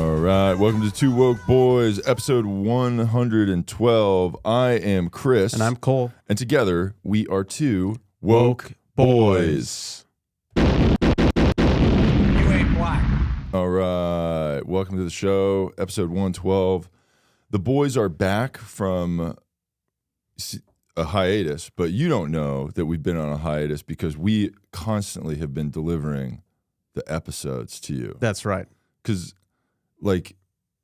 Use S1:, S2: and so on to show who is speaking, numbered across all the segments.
S1: All right, welcome to Two Woke Boys, episode 112. I am Chris.
S2: And I'm Cole.
S1: And together, we are two woke boys.
S3: You ain't black.
S1: All right, welcome to the show, episode 112. The boys are back from a hiatus, but you don't know that we've been on a hiatus because we constantly have been delivering the episodes to you.
S2: That's right.
S1: Because, like,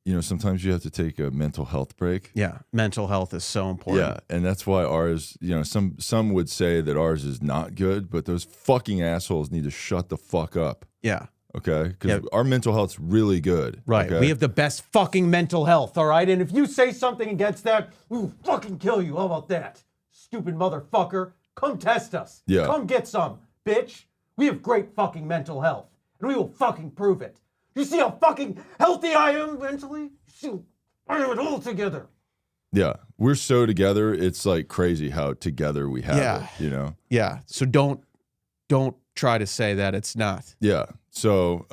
S1: you know, sometimes you have to take a mental health break.
S2: Yeah, mental health is so important.
S1: Yeah, and that's why ours, you know, some would say that ours is not good, but those fucking assholes need to shut the fuck up.
S2: Yeah.
S1: Okay? Because our mental health's really good.
S2: Right.
S1: Okay?
S2: We have the best fucking mental health, all right? And if you say something against that, we'll fucking kill you. How about that? Stupid motherfucker. Come test us.
S1: Yeah.
S2: Come get some, bitch. We have great fucking mental health, and we will fucking prove it. You see how fucking healthy I am mentally? You see, I have it all together.
S1: Yeah. We're so together, it's like crazy how together we have it, you know?
S2: Yeah. So don't try to say that it's not.
S1: Yeah. So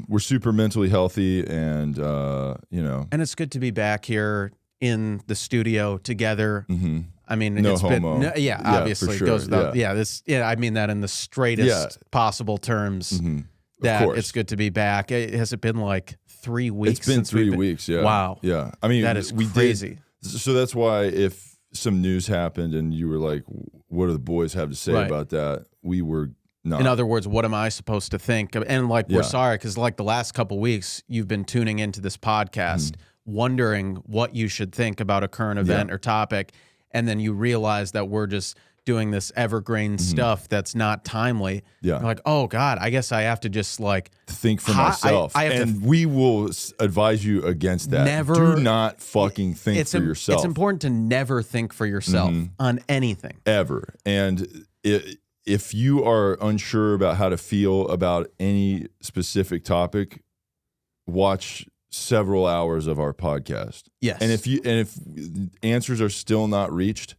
S1: we're super mentally healthy and, you know.
S2: And it's good to be back here in the studio together.
S1: Mm-hmm.
S2: I mean,
S1: no
S2: it's
S1: homo.
S2: been, obviously.
S1: For sure.
S2: Goes without, I mean that in the straightest possible terms.
S1: Mm-hmm.
S2: That it's good to be back. Has it been like 3 weeks?
S1: It's been 3 weeks, yeah.
S2: Wow.
S1: Yeah. I mean,
S2: that is crazy.
S1: So that's why if some news happened and you were like, what do the boys have to say about that? We were not.
S2: In other words, what am I supposed to think? And like, we're sorry, because like the last couple weeks, you've been tuning into this podcast, wondering what you should think about a current event or topic. And then you realize that we're just doing this evergreen stuff that's not timely. Yeah. You're like, oh God, I guess I have to just like
S1: think for myself. We will advise you against that.
S2: Never
S1: do not fucking think for yourself.
S2: It's important to never think for yourself on anything.
S1: Ever. And if you are unsure about how to feel about any specific topic, watch several hours of our podcast.
S2: Yes.
S1: And if answers are still not reached,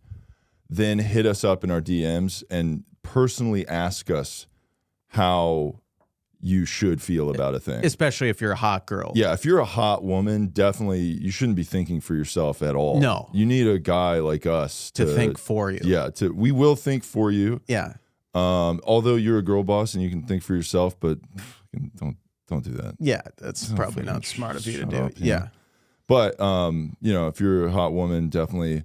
S1: then hit us up in our DMs and personally ask us how you should feel about a thing.
S2: Especially if you're a hot girl.
S1: Yeah, if you're a hot woman, definitely you shouldn't be thinking for yourself at all.
S2: No.
S1: You need a guy like us
S2: to think for you.
S1: Yeah, we will think for you.
S2: Yeah.
S1: Although you're a girl boss and you can think for yourself, but don't do that.
S2: Yeah, that's probably not smart of you to do.
S1: Up, yeah. But you know, if you're a hot woman, definitely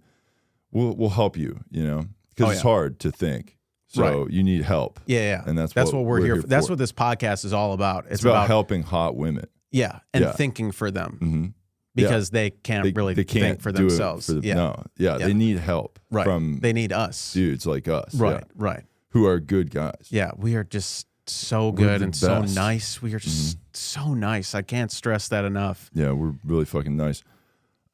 S1: we'll help you, you know, because it's hard to think. So you need help.
S2: Yeah.
S1: And that's
S2: what we're here for. That's what this podcast is all about.
S1: It's about helping hot women.
S2: Yeah. And thinking for them. Because they can't think for themselves.
S1: They need help from
S2: they need us.
S1: Dudes like us.
S2: Right.
S1: Who are good guys.
S2: Yeah. We are just so good and so nice. We are just so nice. I can't stress that enough.
S1: Yeah, we're really fucking nice.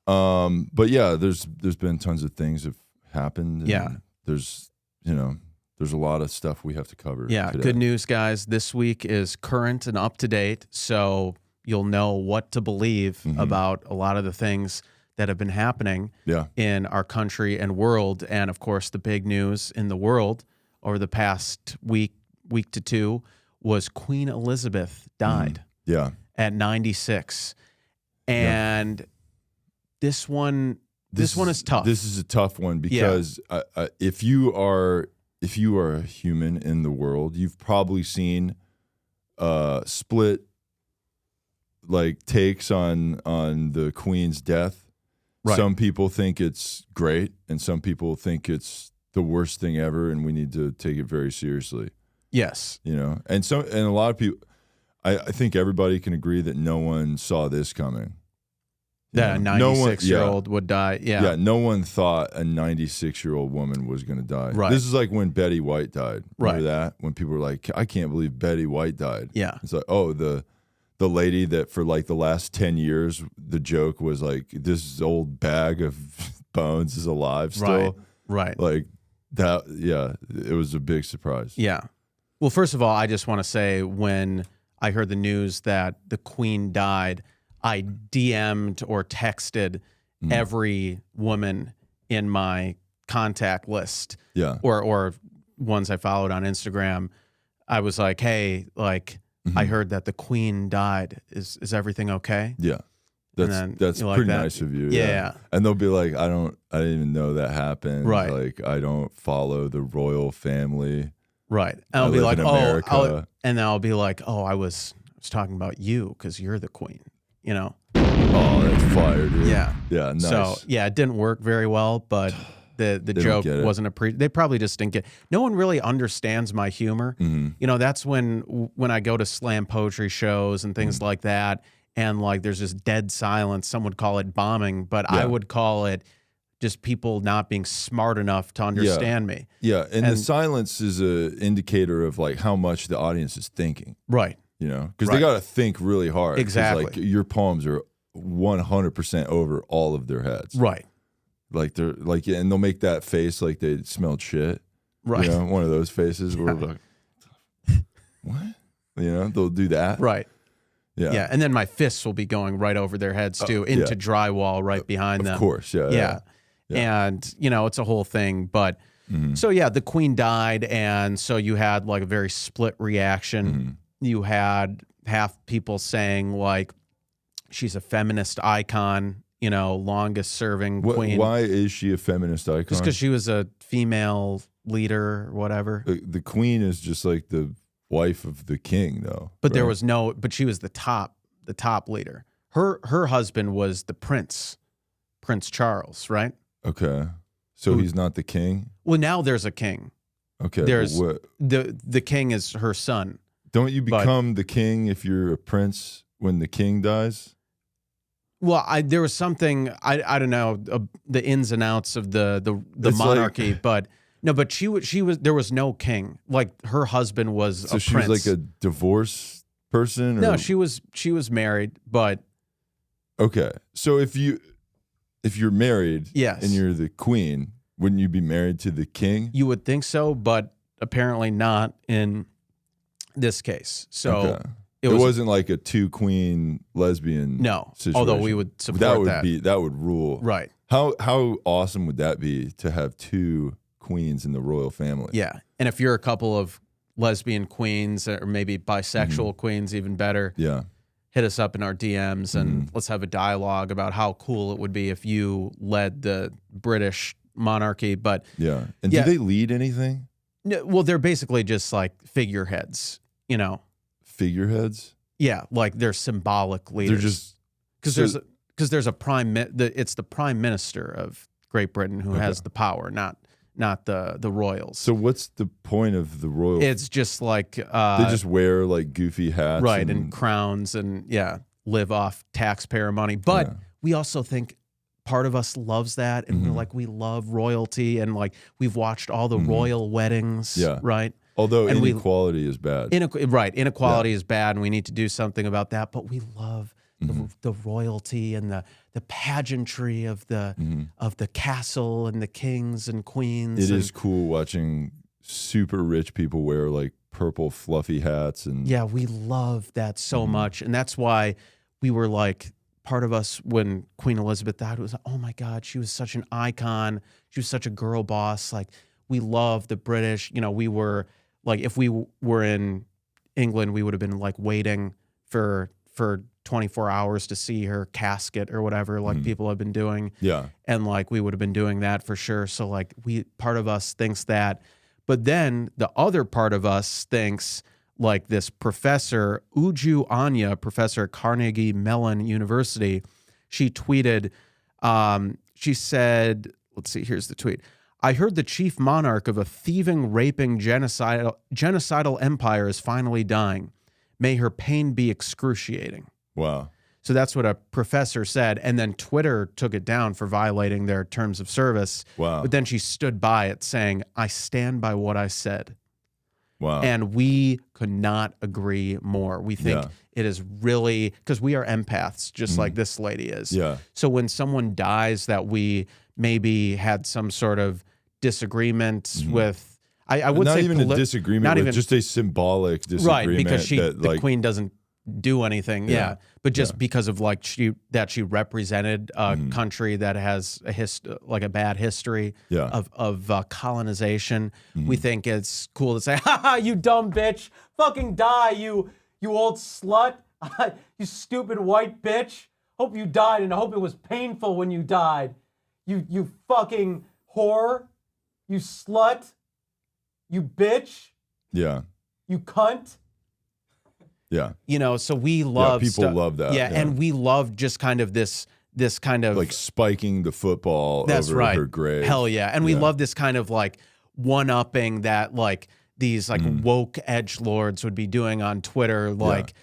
S1: But yeah, there's been tons of things have happened. And there's a lot of stuff we have to cover.
S2: Yeah,
S1: today.
S2: Good news, guys. This week is current and up to date, so you'll know what to believe about a lot of the things that have been happening in our country and world. And of course, the big news in the world over the past week to two was Queen Elizabeth died. At 96. And this one is tough.
S1: This is a tough one because if you are a human in the world, you've probably seen split like takes on the Queen's death. Right. Some people think it's great, and some people think it's the worst thing ever, and we need to take it very seriously.
S2: Yes,
S1: you know, and a lot of people. I think everybody can agree that no one saw this coming.
S2: That a 96-year-old would die. Yeah,
S1: no one thought a 96-year-old woman was going to die.
S2: Right.
S1: This is like when Betty White died. Remember
S2: right.
S1: that? When people were like, I can't believe Betty White died.
S2: Yeah.
S1: It's like, oh, the lady that for like the last 10 years, the joke was like, this old bag of bones is alive still.
S2: Right.
S1: Like that, it was a big surprise.
S2: Yeah. Well, first of all, I just want to say when I heard the news that the Queen died, I DM'd or texted every woman in my contact list.
S1: Yeah.
S2: Or ones I followed on Instagram. I was like, hey, like, I heard that the Queen died. Is everything okay?
S1: Yeah. That's pretty nice of you.
S2: Yeah.
S1: And they'll be like, I didn't even know that happened.
S2: Right.
S1: Like, I don't follow the royal family.
S2: Right. And I'll be like,
S1: and
S2: I'll be like, I was talking about you because you're the Queen,
S1: Oh, that's fire, dude.
S2: Yeah.
S1: Yeah, nice.
S2: So, yeah, it didn't work very well, but the joke wasn't they probably just didn't get. No one really understands my humor. That's when I go to slam poetry shows and things like that, and like there's just dead silence. Some would call it bombing, but I would call it just people not being smart enough to understand me.
S1: Yeah, and the silence is an indicator of like how much the audience is thinking.
S2: Right.
S1: Because they got to think really hard.
S2: Exactly.
S1: Like your poems are 100% over all of their heads.
S2: Right.
S1: Like they're like, and they'll make that face like they smelled shit.
S2: Right.
S1: One of those faces where we're like, what? They'll do that.
S2: Right.
S1: Yeah.
S2: Yeah. And then my fists will be going right over their heads too, into drywall right behind them.
S1: Of course.
S2: Yeah. And, it's a whole thing. But so, yeah, the Queen died. And so you had like a very split reaction. You had half people saying like, she's a feminist icon, longest serving queen.
S1: Why is she a feminist icon?
S2: Just because she was a female leader or whatever.
S1: The queen is just like the wife of the king, though.
S2: But there was but she was the top leader. Her husband was the Prince Charles, right?
S1: Okay. So he's not the king?
S2: Well, now there's a king.
S1: Okay.
S2: There's the king is her son.
S1: Don't you become the king if you're a prince when the king dies?
S2: Well, there was something I don't know the ins and outs of the monarchy, but she was there was no king. Like her husband was a prince.
S1: So she was like a divorce person? Or?
S2: No, she was married, but
S1: okay. So if you're married,
S2: yes,
S1: and you're the queen, wouldn't you be married to the king?
S2: You would think so, but apparently not in this case. So
S1: it wasn't like a 2-queen lesbian situation.
S2: Although we would support that.
S1: That would rule.
S2: Right.
S1: How awesome would that be to have 2 queens in the royal family?
S2: Yeah. And if you're a couple of lesbian queens or maybe bisexual queens, even better.
S1: Yeah.
S2: Hit us up in our DMs and let's have a dialogue about how cool it would be if you led the British monarchy. But
S1: yeah. And do they lead anything?
S2: No, well, they're basically just like figureheads,
S1: Figureheads?
S2: Yeah, like they're symbolic leaders. They're just because there's a it's the prime minister of Great Britain who has the power, not the royals.
S1: So what's the point of the royal?
S2: It's just like
S1: they just wear like goofy hats,
S2: right, and crowns, and live off taxpayer money. But we also think part of us loves that, and we're like, we love royalty, and like we've watched all the royal weddings, right?
S1: Although inequality is bad.
S2: Inequality is bad, and we need to do something about that. But we love the royalty and the pageantry of the castle and the kings and queens.
S1: It is cool watching super rich people wear like purple fluffy hats, and
S2: we love that so much, and that's why we were like, part of us when Queen Elizabeth died was, oh my God, she was such an icon. She was such a girl boss. Like we love the British. We were. Like if we were in England, we would have been like waiting for 24 hours to see her casket or whatever, like people have been doing.
S1: Yeah. And
S2: like we would have been doing that for sure. So like part of us thinks that, but then the other part of us thinks like this professor, Uju Anya, professor at Carnegie Mellon University, she tweeted, she said, let's see, here's the tweet. I heard the chief monarch of a thieving, raping, genocidal empire is finally dying. May her pain be excruciating.
S1: Wow.
S2: So that's what a professor said. And then Twitter took it down for violating their terms of service.
S1: Wow.
S2: But then she stood by it saying, I stand by what I said.
S1: Wow.
S2: And we could not agree more. We think it is really, because we are empaths, just like this lady is.
S1: Yeah.
S2: So when someone dies that we maybe had some sort of disagreement with, I would
S1: not
S2: say
S1: even a disagreement, not even just a symbolic disagreement,
S2: right? Because the Queen doesn't do anything, but just because of like she represented a country that has a bad history of colonization. We think it's cool to say, "Ha ha, you dumb bitch, fucking die, you
S3: You old slut. You stupid white bitch. Hope you died, and I hope it was painful when you died. You fucking whore. You slut. You bitch.
S1: Yeah.
S3: You cunt.
S1: Yeah.
S2: You know, so we love
S1: people love that.
S2: Yeah, and we love just kind of this kind of
S1: like spiking the football over her grave.
S2: Hell yeah. And we love this kind of like one-upping that like these like woke edgelords would be doing on Twitter, like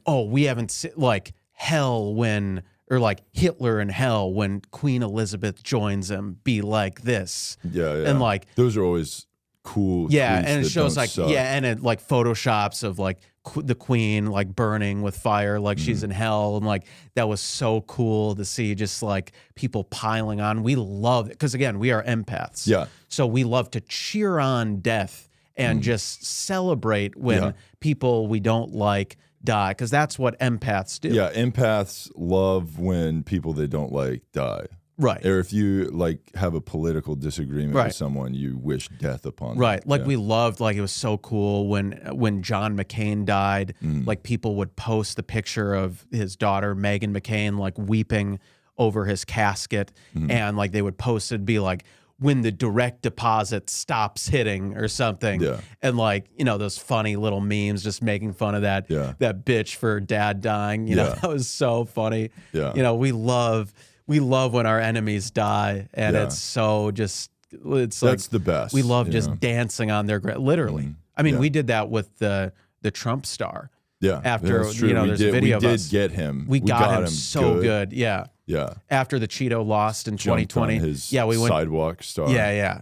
S2: oh, we haven't seen like hell when, or like Hitler in hell when Queen Elizabeth joins him, be like this.
S1: Yeah, yeah.
S2: And like
S1: those are always cool.
S2: Yeah, and it shows like and it like photoshops of like the Queen like burning with fire, like she's in hell, and like that was so cool to see, just like people piling on. We love it because again, we are empaths.
S1: Yeah.
S2: So we love to cheer on death and just celebrate when people we don't like die, because that's what empaths do.
S1: Yeah, empaths love when people they don't like die.
S2: Right.
S1: Or if you like have a political disagreement with someone, you wish death upon them.
S2: Right. Like we loved, like it was so cool when John McCain died, like people would post the picture of his daughter, Meghan McCain, like weeping over his casket. And like they would post it, be like, when the direct deposit stops hitting or something. Yeah. And like, you know, those funny little memes just making fun of that, that bitch for dad dying. You know, that was so funny. Yeah. You know, we love when our enemies die, and it's so just, it's like,
S1: that's the best.
S2: We love just dancing on their grave, literally. I mean, we did that with the Trump star.
S1: Yeah.
S2: After, you know, there's a video of us.
S1: We did get him.
S2: We got him so good. Yeah.
S1: Yeah.
S2: After the Cheeto lost in 2020.
S1: We went sidewalk star.
S2: Yeah.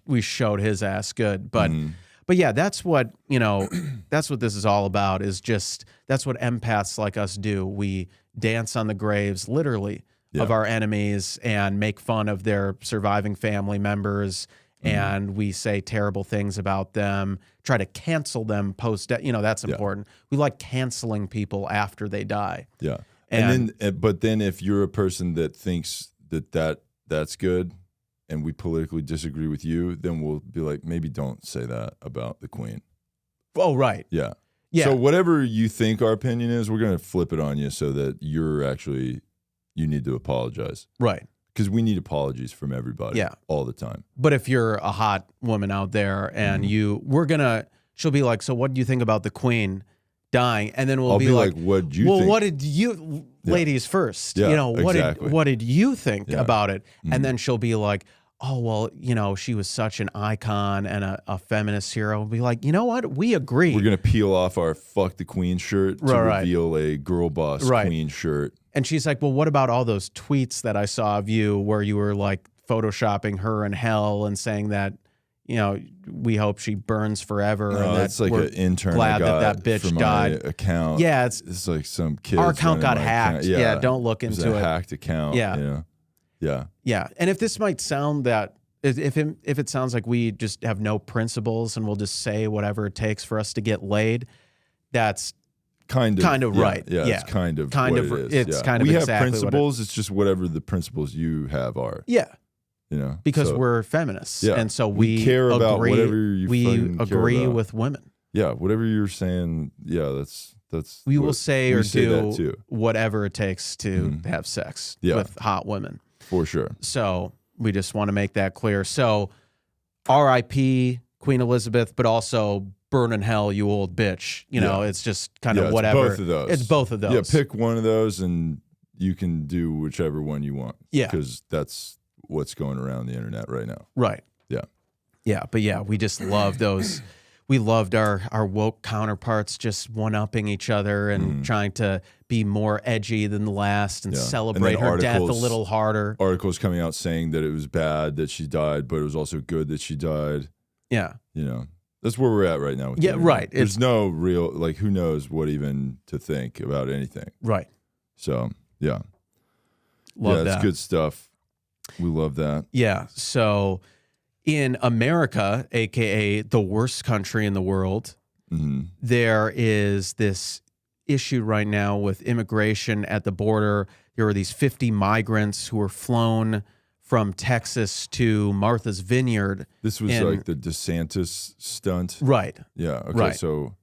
S2: We showed his ass good. But but yeah, that's what, you know, that's what this is all about, is just, that's what empaths like us do. We dance on the graves, literally, of our enemies and make fun of their surviving family members, and we say terrible things about them, try to cancel them post, you know, that's important. We like canceling people after they die. Yeah.
S1: And then, but then if you're a person that thinks that's good and we politically disagree with you, then we'll be like, maybe don't say that about the Queen.
S2: Oh, right.
S1: Yeah. So whatever you think our opinion is, we're going to flip it on you so that you need to apologize.
S2: Right.
S1: Because we need apologies from everybody all the time.
S2: But if you're a hot woman out there and she'll be like, so what do you think about the Queen dying? And then I'll be like,
S1: what did you think?
S2: What did you, ladies first, you know, what did you think about it? And then she'll be like, oh, well, you know, she was such an icon and a feminist hero. We'll be like, you know what? We agree.
S1: We're going to peel off our fuck the Queen shirt to reveal a girl boss Queen shirt.
S2: And she's like, well, what about all those tweets that I saw of you where you were like photoshopping her in hell and saying that, you know, we hope she burns forever.
S1: No,
S2: and
S1: that's like an intern
S2: glad
S1: I got
S2: that bitch died.
S1: Account.
S2: Yeah,
S1: it's like some kid.
S2: Our account got hacked. Yeah, don't look into it.
S1: Hacked account.
S2: Yeah.
S1: You know? Yeah.
S2: Yeah. And if this might sound that, if it sounds like we just have no principles and we'll just say whatever it takes for us to get laid, that's kind of right.
S1: Yeah, it's kind of what it is.
S2: It's kind of
S1: we
S2: exactly
S1: have principles. It's just whatever the principles you have are.
S2: Yeah.
S1: You know,
S2: because we're feminists, and so
S1: we care about whatever you
S2: agree with women.
S1: Yeah, whatever you're saying. Yeah, that's.
S2: We will say or do whatever it takes to have sex with hot women.
S1: For sure.
S2: So we just want to make that clear. So, R.I.P. Queen Elizabeth, but also burn in hell, you old bitch. You know, it's just kind of whatever.
S1: Both of those.
S2: It's both of those.
S1: Yeah, pick one of those, and you can do whichever one you want.
S2: Yeah,
S1: because that's what's going around the internet right now.
S2: Right.
S1: Yeah.
S2: Yeah, but yeah, we just love those. We loved our woke counterparts just one-upping each other and trying to be more edgy than the last and celebrate her death a little harder.
S1: Articles coming out saying that it was bad that she died, but it was also good that she died.
S2: Yeah.
S1: You know, that's where we're at right now.
S2: Right.
S1: There's no real, like, who knows what even to think about anything.
S2: Right.
S1: So, yeah.
S2: Love that.
S1: It's good stuff. We love that.
S2: Yeah. So in America, aka the worst country in the world, there is this issue right now with immigration at the border. There were these 50 migrants who were flown from Texas to Martha's Vineyard.
S1: This was like the DeSantis stunt.
S2: Right.
S1: Yeah. Okay.
S2: Right.
S1: So,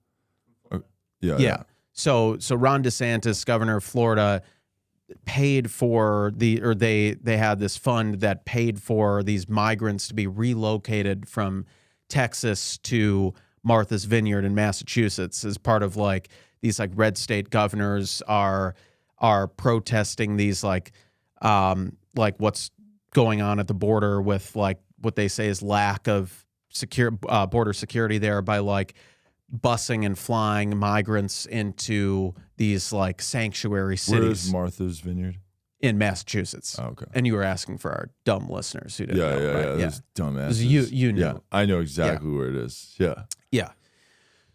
S2: yeah. So Ron DeSantis, governor of Florida, paid for they had this fund that paid for these migrants to be relocated from Texas to Martha's Vineyard in Massachusetts as part of like these like red state governors are protesting these like what's going on at the border with like what they say is lack of border security there by like busing and flying migrants into these like sanctuary cities.
S1: Where is Martha's Vineyard?
S2: In Massachusetts.
S1: Oh, okay.
S2: And you were asking for our dumb listeners who didn't know, right?
S1: Yeah, those dumbasses.
S2: You know.
S1: Yeah, I know exactly where it is. Yeah.
S2: Yeah.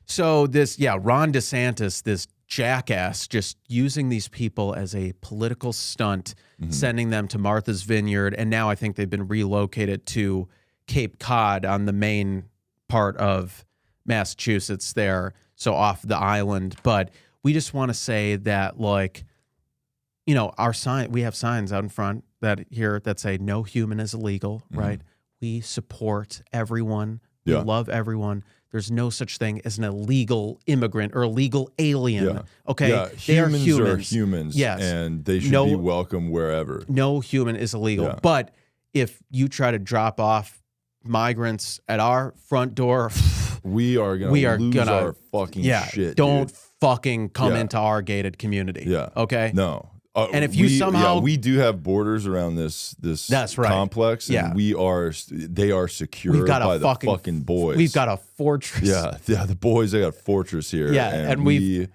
S2: So Ron DeSantis, this jackass, just using these people as a political stunt, sending them to Martha's Vineyard, and now I think they've been relocated to Cape Cod on the main part of Massachusetts there, so off the island. But we just want to say that, like, you know, we have signs out in front that say no human is illegal, right? We support everyone. We love everyone. There's no such thing as an illegal immigrant or illegal alien. Okay,
S1: they are humans.
S2: Yes,
S1: and they should be welcome wherever.
S2: No human is illegal. But if you try to drop off migrants at our front door,
S1: we are gonna lose our fucking shit.
S2: Don't fucking come into our gated community.
S1: Yeah.
S2: Okay.
S1: No.
S2: And if you somehow
S1: we do have borders around this
S2: that's right.
S1: complex, and they are secured by the fucking boys.
S2: We've got a fortress.
S1: Yeah, the boys, they got a fortress here.
S2: Yeah, and we've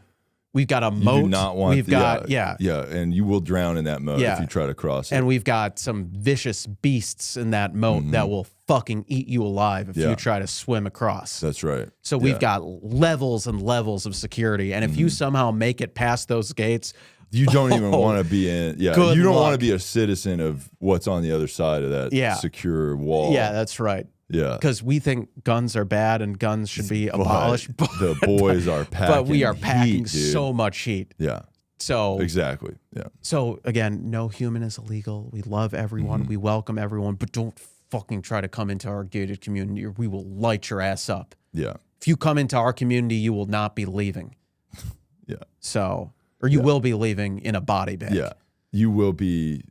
S2: got a moat.
S1: You do not want and you will drown in that moat
S2: if
S1: you try to cross it.
S2: And we've got some vicious beasts in that moat that will fucking eat you alive if you try to swim across.
S1: That's right.
S2: So we've got levels and levels of security, and if you somehow make it past those gates,
S1: you don't even want to be in. Yeah, you don't want to be a citizen of what's on the other side of that secure wall.
S2: Yeah, that's right.
S1: Yeah,
S2: because we think guns are bad and guns should be abolished. But
S1: the boys are packing.
S2: But we are packing
S1: heat,
S2: so much heat.
S1: Yeah.
S2: So
S1: exactly. Yeah.
S2: So again, no human is illegal. We love everyone. We welcome everyone, but don't fucking try to come into our gated community, or we will light your ass up.
S1: Yeah.
S2: If you come into our community, you will not be leaving.
S1: Yeah.
S2: So. Or you will be leaving in a body bag.
S1: Yeah. You will be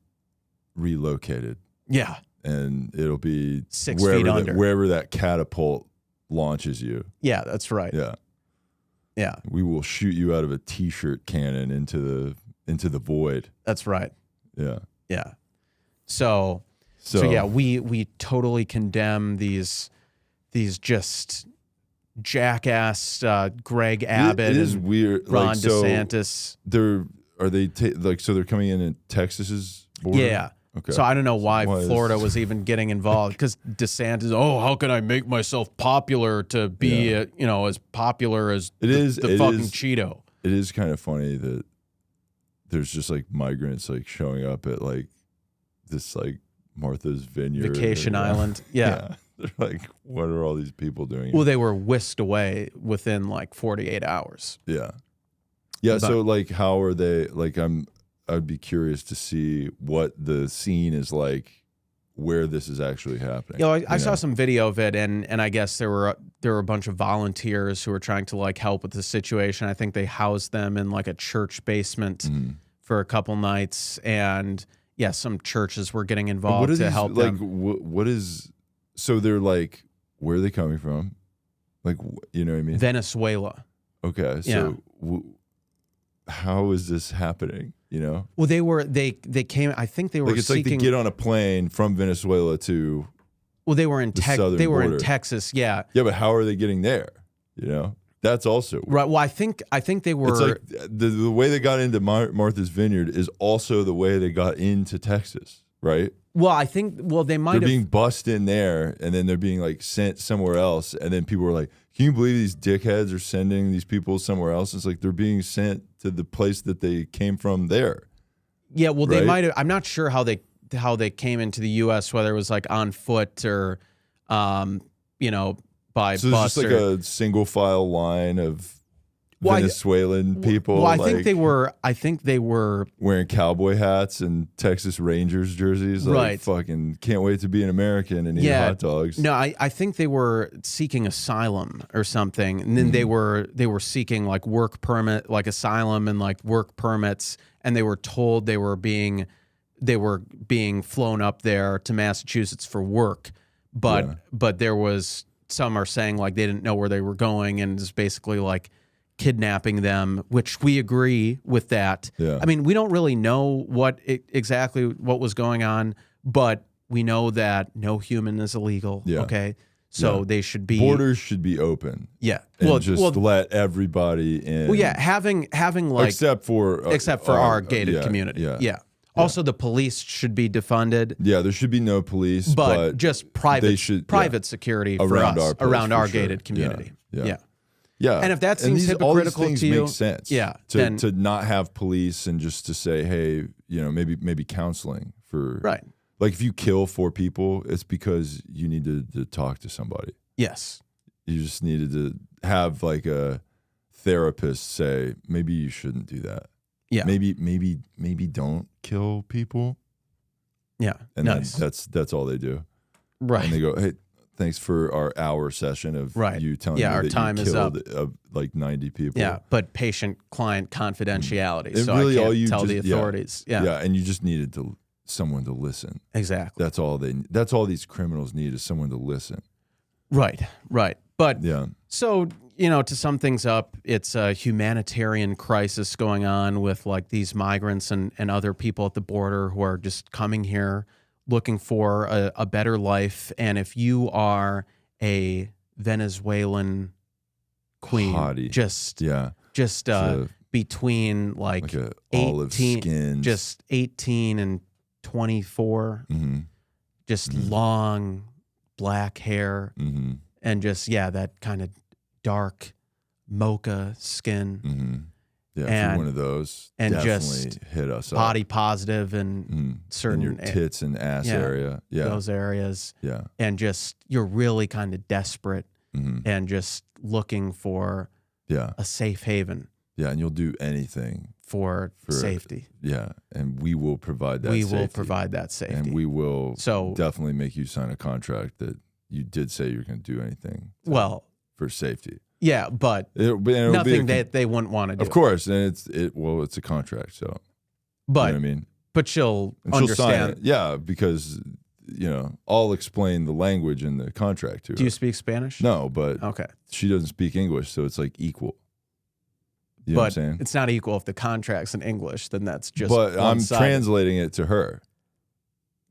S1: relocated.
S2: Yeah.
S1: And it'll be
S2: 6 feet under.
S1: Wherever that catapult launches you.
S2: Yeah, that's right.
S1: Yeah.
S2: Yeah.
S1: We will shoot you out of a t-shirt cannon into the void.
S2: That's right.
S1: Yeah.
S2: Yeah. So yeah, we totally condemn these just jackass Greg Abbott.
S1: It is weird.
S2: Ron DeSantis.
S1: So they're coming in Texas's border.
S2: Yeah.
S1: Okay.
S2: So I don't know why Florida was even getting involved, because DeSantis. Oh, how can I make myself popular to be as popular as the fucking Cheeto?
S1: It is kind of funny that there's just like migrants like showing up at like this like Martha's Vineyard
S2: vacation island. Yeah.
S1: They're like, what are all these people doing?
S2: Well, they were whisked away within like 48 hours.
S1: Yeah. Yeah. So like, how are they? Like, I'd be curious to see what the scene is like, where this is actually happening.
S2: You know, I saw some video of it, and I guess there were a bunch of volunteers who were trying to like help with the situation. I think they housed them in like a church basement for a couple nights, and some churches were getting involved to help them.
S1: What is? So they're like, where are they coming from? Like, you know what I mean?
S2: Venezuela.
S1: Okay, so how is this happening? You know?
S2: Well, they came. I think they were.
S1: Like it's like they get on a plane from Venezuela to.
S2: Well, they were in
S1: They
S2: were in Texas. Yeah.
S1: Yeah, but how are they getting there? You know, that's also
S2: right. Well, I think they were.
S1: It's like the way they got into Martha's Vineyard is also the way they got into Texas, right?
S2: Well, I think they might have
S1: being bussed in there, and then they're being like sent somewhere else, and then people were like, "Can you believe these dickheads are sending these people somewhere else?" It's like they're being sent to the place that they came from there.
S2: Yeah, well, they might have. I'm not sure how they came into the U.S., whether it was like on foot or, by
S1: so
S2: bus.
S1: So it's just like a single file line of. Venezuelan people.
S2: Well, I think they were. I think they were
S1: wearing cowboy hats and Texas Rangers jerseys. Like,
S2: right.
S1: Fucking can't wait to be an American and eat hot dogs.
S2: No, I think they were seeking asylum or something, and then they were seeking like work permit, like asylum and like work permits, and they were told they were being flown up there to Massachusetts for work, but there was some are saying like they didn't know where they were going and it's basically like kidnapping them, which we agree with that.
S1: Yeah.
S2: I mean, we don't really know exactly what was going on, but we know that no human is illegal.
S1: Yeah.
S2: Okay. So they should be
S1: borders should be open.
S2: Yeah.
S1: And let everybody in.
S2: Well, yeah, having like
S1: except for
S2: our gated community. Yeah. Also, the police should be defunded.
S1: Yeah, there should be no police, but
S2: just private security for us around our gated community.
S1: Yeah.
S2: And if that seems hypocritical
S1: all these things
S2: to you,
S1: make sense.
S2: then
S1: to not have police and just to say, hey, maybe counseling for
S2: right.
S1: Like if you kill 4 people, it's because you need to talk to somebody.
S2: Yes.
S1: You just needed to have like a therapist say, maybe you shouldn't do that.
S2: Yeah.
S1: Maybe don't kill people.
S2: Yeah.
S1: And that's all they do.
S2: Right.
S1: And they go, hey, thanks for our hour session of you telling me
S2: our
S1: that
S2: time
S1: you
S2: is
S1: killed
S2: up.
S1: Like 90 people.
S2: Yeah, but patient-client confidentiality.
S1: And
S2: So
S1: really
S2: I can't tell the authorities. Yeah.
S1: And you just needed someone to listen.
S2: Exactly.
S1: That's all these criminals need is someone to listen.
S2: Right. But so, to sum things up, it's a humanitarian crisis going on with like these migrants and other people at the border who are just coming here looking for a better life. And if you are a Venezuelan queen,
S1: hottie.
S2: just between like
S1: olive
S2: 18,
S1: skins.
S2: just 18 and 24, just long black hair, and just that kind of dark mocha skin.
S1: Yeah, if you're one of those,
S2: and
S1: definitely
S2: just
S1: hit us
S2: body
S1: up.
S2: positive and certain
S1: in your tits and ass area. Yeah,
S2: those areas.
S1: Yeah,
S2: and just you're really kind of desperate and just looking for a safe haven.
S1: Yeah, and you'll do anything
S2: for safety.
S1: Yeah, and we will provide that.
S2: We will provide that safety,
S1: and we will definitely make you sign a contract that you did say you're going to do anything. For safety.
S2: Yeah, but nothing that they wouldn't want to do.
S1: Of course, and it's a contract, so.
S2: But
S1: you know what I mean,
S2: but she'll understand.
S1: Yeah, because I'll explain the language in the contract to her.
S2: Do you speak Spanish?
S1: No, but
S2: okay,
S1: she doesn't speak English, so it's like equal. You know what I'm saying?
S2: It's not equal if the contract's in English. Then that's just.
S1: But I'm translating it to her.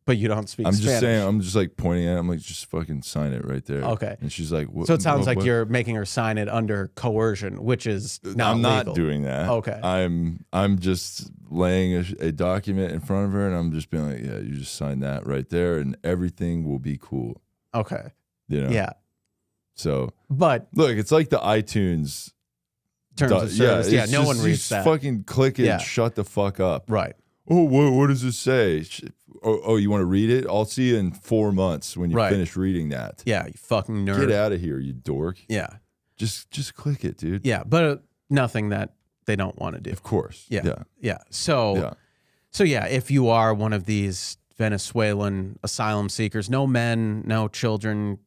S2: But you don't speak
S1: Spanish.
S2: I'm just saying,
S1: I'm just like pointing at it. I'm like, just fucking sign it right there.
S2: Okay.
S1: And she's like, what?
S2: So it sounds like you're making her sign it under coercion, which is not
S1: I'm
S2: legal.
S1: not doing that.
S2: Okay.
S1: I'm just laying a document in front of her and I'm just being like, yeah, you just sign that right there and everything will be cool.
S2: Okay.
S1: Yeah. So.
S2: But.
S1: Look, it's like the iTunes.
S2: Terms of service. Yeah, no one reads that.
S1: Fucking click it and shut the fuck up.
S2: Right.
S1: Oh, what does it say? Oh, you want to read it? I'll see you in 4 months when you finish reading that.
S2: Yeah, you fucking nerd.
S1: Get out of here, you dork.
S2: Yeah.
S1: Just click it, dude.
S2: Yeah, but nothing that they don't want to do.
S1: Of course.
S2: Yeah. So if you are one of these Venezuelan asylum seekers, no men, no children,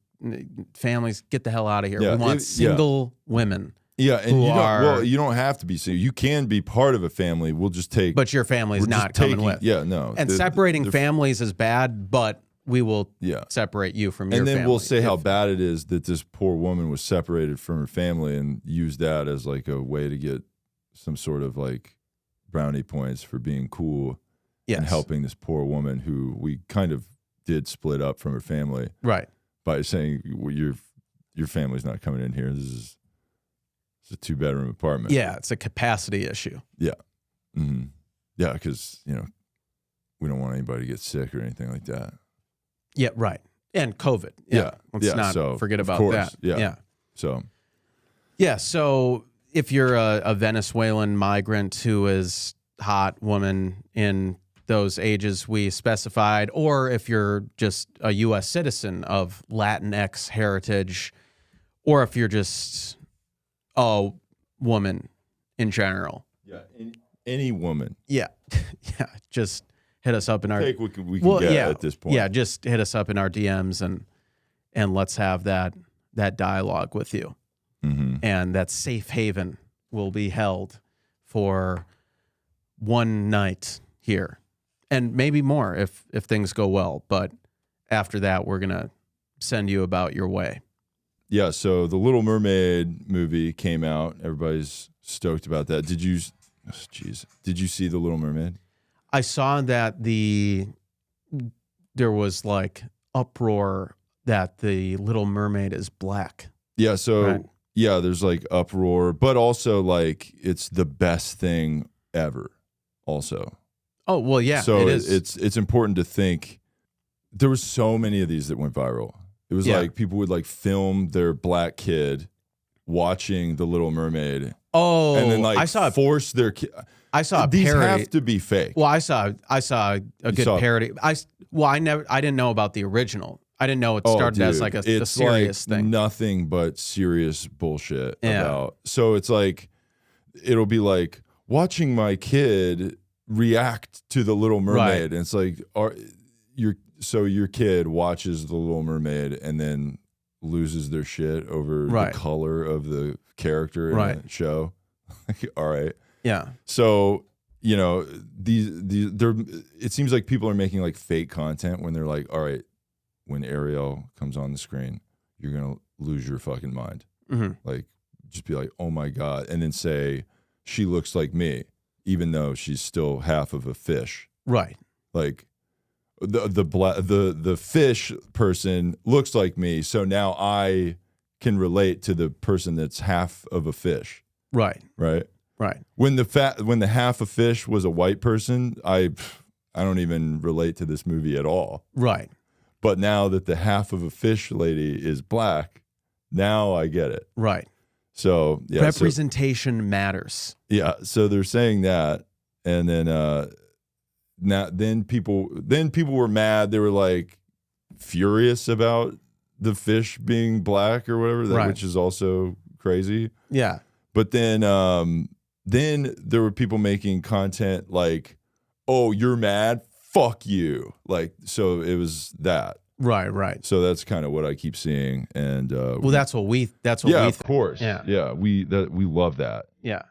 S2: families, get the hell out of here. We want single women.
S1: Yeah, and you don't have to be single. You can be part of a family. We'll just take.
S2: But your family's not coming with.
S1: Yeah, no.
S2: And separating families is bad, but we will separate you from your family.
S1: And then we'll say how bad it is that this poor woman was separated from her family and use that as like a way to get some sort of like brownie points for being cool and helping this poor woman who we kind of did split up from her family.
S2: Right.
S1: By saying, well, your family's not coming in here. It's a 2-bedroom apartment.
S2: Yeah, it's a capacity issue.
S1: Yeah. Mm-hmm. Yeah, because, we don't want anybody to get sick or anything like that.
S2: Yeah, right. And COVID. Yeah. Let's not forget about that.
S1: Yeah. So.
S2: Yeah, so if you're a Venezuelan migrant who is hot woman in those ages we specified, or if you're just a U.S. citizen of Latinx heritage, or if you're just a woman in general.
S1: Yeah, any woman.
S2: Yeah, yeah. Just hit us up in our
S1: take what we can get at this point.
S2: Yeah, just hit us up in our DMs and let's have that dialogue with you.
S1: Mm-hmm.
S2: And that safe haven will be held for one night here, and maybe more if things go well. But after that, we're gonna send you about your way.
S1: Yeah. So the Little Mermaid movie came out. Everybody's stoked about that. Did you? Did you see the Little Mermaid?
S2: I saw that there was like uproar that the Little Mermaid is black.
S1: Yeah. So
S2: right.
S1: Yeah, there's like uproar, but also like it's the best thing ever. Also.
S2: Oh well, yeah.
S1: So
S2: it is.
S1: It's important to think. There was so many of these that went viral. It was like people would like film their black kid watching the Little Mermaid.
S2: Oh,
S1: and then like
S2: I saw
S1: force their kid.
S2: I saw a
S1: these
S2: parody.
S1: have to be fake.
S2: Well, I saw a good parody. I didn't know about the original. I didn't know it started as like a serious thing.
S1: Nothing but serious bullshit about. So it's like it'll be like watching my kid react to the Little Mermaid,
S2: right.
S1: and it's like your kid watches the Little Mermaid and then loses their shit over the color of the character in the show. All right.
S2: Yeah.
S1: So, you know, it seems like people are making like fake content when they're like, all right, when Ariel comes on the screen, you're going to lose your fucking mind.
S2: Mm-hmm.
S1: Like, just be like, oh my God. And then say, she looks like me, even though she's still half of a fish.
S2: Right.
S1: Like, the fish person looks like me, so now I can relate to the person that's half of a fish.
S2: Right.
S1: Right.
S2: Right.
S1: When the half a fish was a white person, I don't even relate to this movie at all.
S2: Right.
S1: But now that the half of a fish lady is black, now I get it.
S2: Right.
S1: So yeah,
S2: representation matters.
S1: Yeah. So they're saying that, and then people were mad. They were like furious about the fish being black or whatever, which is also crazy.
S2: Yeah.
S1: But then there were people making content like, "Oh, you're mad? Fuck you!" Like, so it was that.
S2: Right.
S1: So that's kind of what I keep seeing, and
S2: well, that's what we.
S1: Yeah, of course.
S2: Yeah.
S1: We love that.
S2: Yeah.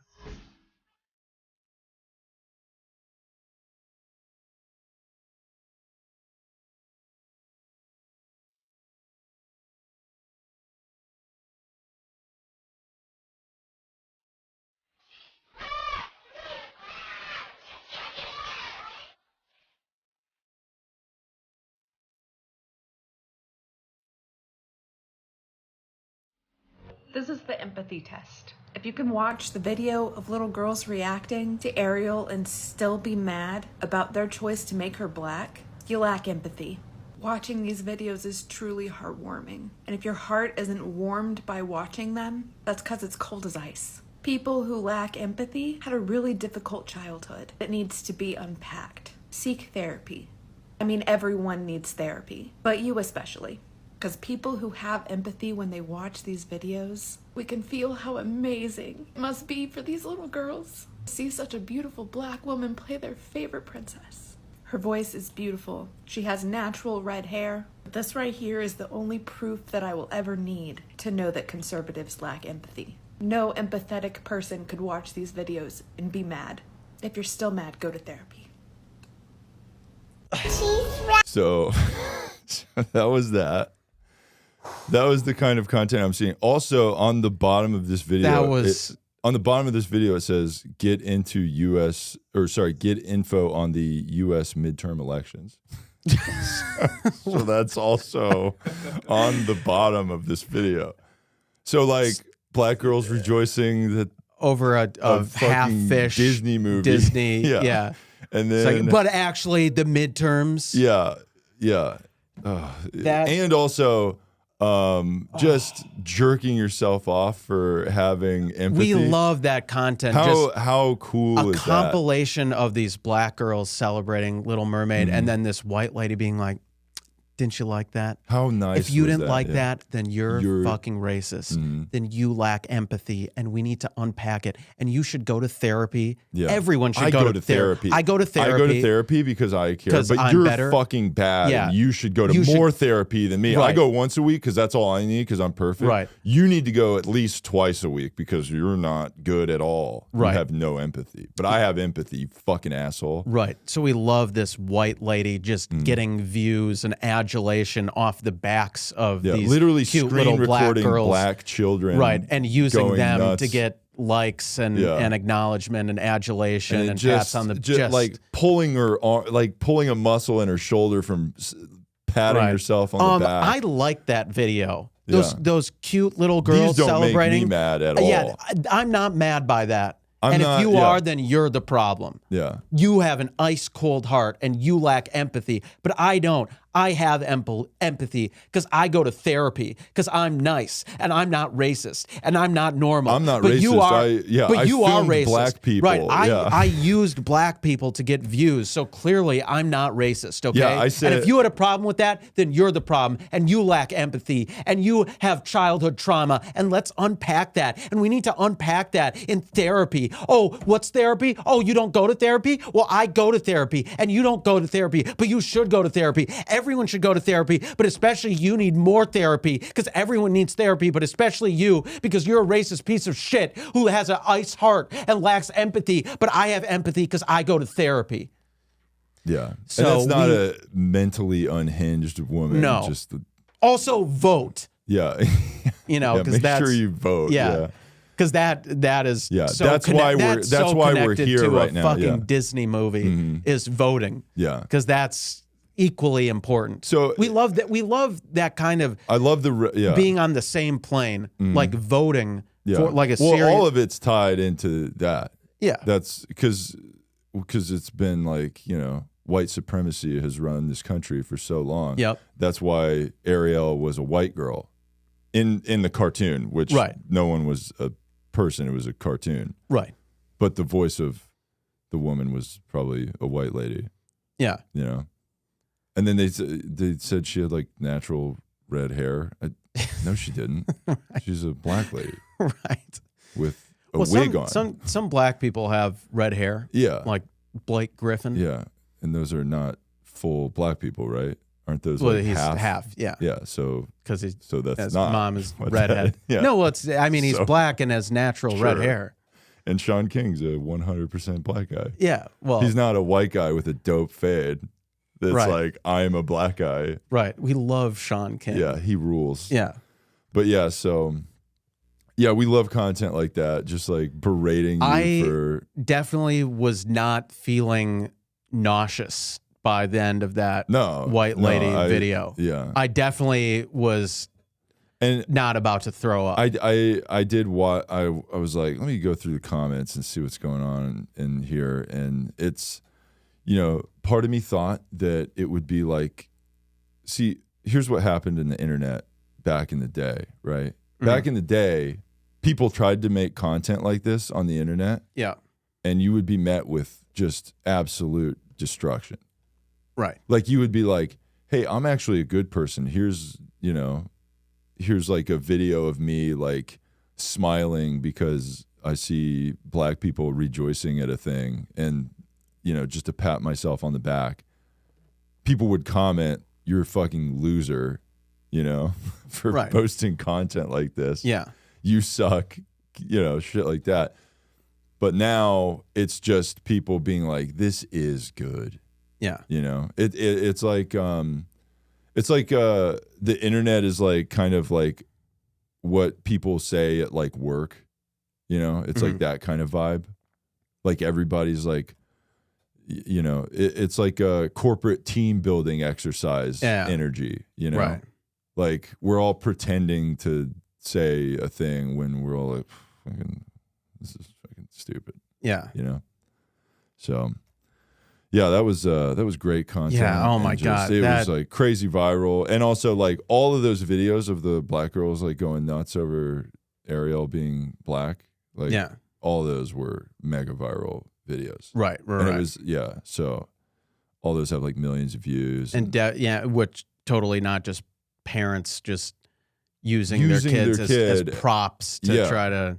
S4: This is the empathy test. If you can watch the video of little girls reacting to Ariel and still be mad about their choice to make her black, you lack empathy. Watching these videos is truly heartwarming. And if your heart isn't warmed by watching them, that's because it's cold as ice. People who lack empathy had a really difficult childhood that needs to be unpacked. Seek therapy. I mean, everyone needs therapy, but you especially. Because people who have empathy when they watch these videos, we can feel how amazing it must be for these little girls to see such a beautiful black woman play their favorite princess. Her voice is beautiful. She has natural red hair. This right here is the only proof that I will ever need to know that conservatives lack empathy. No empathetic person could watch these videos and be mad. If you're still mad, go to therapy.
S1: So that was that. That was the kind of content I'm seeing. Also, on the bottom of this video, it says get info on the U.S. midterm elections. So that's also on the bottom of this video. So like black girls rejoicing that
S2: over a half fish
S1: Disney movie.
S2: Yeah.
S1: And then,
S2: but actually the midterms.
S1: Yeah. And also. Just jerking yourself off for having empathy.
S2: We love that content.
S1: How cool is that?
S2: A compilation of these black girls celebrating Little Mermaid, and then this white lady being like, Didn't you like that?
S1: How nice.
S2: If you
S1: was
S2: didn't
S1: that?
S2: like
S1: Yeah.
S2: that, then you're fucking racist. Then you lack empathy, and we need to unpack it. And you should go to therapy.
S1: Yeah.
S2: Everyone should
S1: I
S2: go to therapy. I go to therapy.
S1: I go to therapy because I care.
S2: 'Cause
S1: But
S2: I'm
S1: you're
S2: better.
S1: fucking bad.
S2: Yeah.
S1: And you should go to more therapy than me. I
S2: Right.
S1: go once a week because that's all I need because I'm perfect.
S2: Right.
S1: You need to go at least twice a week because you're not good at all.
S2: Right.
S1: You have no empathy. But I have empathy, you fucking asshole.
S2: Right. So we love this white lady just getting views and adulation off the backs of these
S1: literally
S2: cute
S1: screen
S2: little black
S1: recording
S2: girls.
S1: black children.
S2: Right. And using
S1: going
S2: them
S1: nuts.
S2: to get likes and acknowledgement and adulation and pats on the
S1: just like pulling her like pulling a muscle in her shoulder from patting herself on the back.
S2: I like that video. Those cute little girls
S1: These don't
S2: celebrating.
S1: make me mad at all.
S2: Yeah, I'm not mad by that.
S1: I'm
S2: and
S1: not-
S2: if you
S1: yeah.
S2: are, then you're the problem.
S1: Yeah.
S2: You have an ice cold heart and you lack empathy, but I don't. I have empathy because I go to therapy because I'm nice and I'm not racist and I'm not normal.
S1: I'm not
S2: but
S1: racist.
S2: You are,
S1: I
S2: you are
S1: filmed
S2: racist.
S1: black people.
S2: Right.
S1: Yeah.
S2: I used black people to get views. So clearly I'm not racist. Okay.
S1: Yeah, I said-
S2: and if you had a problem with that, then you're the problem and you lack empathy and you have childhood trauma. And let's unpack that. And we need to unpack that in therapy. Oh, what's therapy? Oh, you don't go to therapy? Well, I go to therapy and you don't go to therapy, but you should go to therapy. Everyone should go to therapy, but especially you need more therapy because everyone needs therapy, but especially you because you're a racist piece of shit who has an ice heart and lacks empathy, but I have empathy because I go to therapy.
S1: Yeah.
S2: So
S1: and that's not a mentally unhinged woman.
S2: No.
S1: Just
S2: Also vote.
S1: Yeah.
S2: You know, because
S1: make
S2: that's
S1: sure you vote.
S2: Yeah. Because that is so
S1: that's why we're
S2: so
S1: we're
S2: connected
S1: here
S2: to
S1: right
S2: a
S1: now.
S2: fucking
S1: Yeah.
S2: Disney movie is voting.
S1: Yeah.
S2: Because that's equally important.
S1: So
S2: we love that. We love that kind of.
S1: I love
S2: being on the same plane, like voting for like a
S1: well,
S2: serious.
S1: all of it's tied into that.
S2: Yeah.
S1: That's because it's been like, you know, white supremacy has run this country for so long.
S2: Yep.
S1: That's why Ariel was a white girl in the cartoon, which no one was a person, it was a cartoon.
S2: Right.
S1: But the voice of the woman was probably a white lady.
S2: Yeah.
S1: You know. And then they said she had like natural red hair. No, she didn't. She's a black lady.
S2: Right.
S1: With a wig on.
S2: Some black people have red hair.
S1: Yeah.
S2: Like Blake Griffin.
S1: Yeah. And those are not full black people, right? Aren't those
S2: Well,
S1: like
S2: he's
S1: half?
S2: yeah.
S1: Yeah. So
S2: Because
S1: that's
S2: his
S1: not
S2: mom is
S1: what
S2: redhead.
S1: that- yeah.
S2: No, well, he's black and has natural red
S1: Sure.
S2: hair.
S1: And Sean King's a 100% black guy.
S2: Yeah. Well,
S1: He's not a white guy with a dope fade. That's like, I'm a black guy.
S2: Right. We love Sean King.
S1: Yeah, he rules.
S2: Yeah.
S1: But yeah, so yeah, we love content like that, just like berating you for.
S2: Definitely was not feeling nauseous by the end of that white lady video.
S1: Yeah.
S2: I definitely was not about to throw up.
S1: I did what I was like, let me go through the comments and see what's going on in here. And it's, you know, part of me thought that it would be like, see, here's what happened in the internet back in the day, right? Mm-hmm. Back in the day, people tried to make content like this on the internet.
S2: Yeah. And
S1: you would be met with just absolute destruction.
S2: Right.
S1: Like you would be like, hey, I'm actually a good person. Here's like a video of me like smiling because I see black people rejoicing at a thing, and you know, just to pat myself on the back. People would comment, you're a fucking loser, you know, for posting content like this.
S2: Yeah.
S1: You suck, you know, shit like that. But now it's just people being like, this is good.
S2: Yeah.
S1: You know, it's like the internet is like kind of like what people say at like work, you know, it's like that kind of vibe. Like everybody's like, you know, it's like a corporate team building exercise energy, you know,
S2: right.
S1: Like we're all pretending to say a thing when we're all like, this is fucking stupid.
S2: Yeah.
S1: You know? So yeah, that was great content.
S2: Yeah, oh my God.
S1: It was like crazy viral. And also like all of those videos of the black girls like going nuts over Ariel being black, like all those were mega viral videos.
S2: Right.
S1: And it was, so all those have like millions of views.
S2: And which totally not just parents just using their kids as props to try to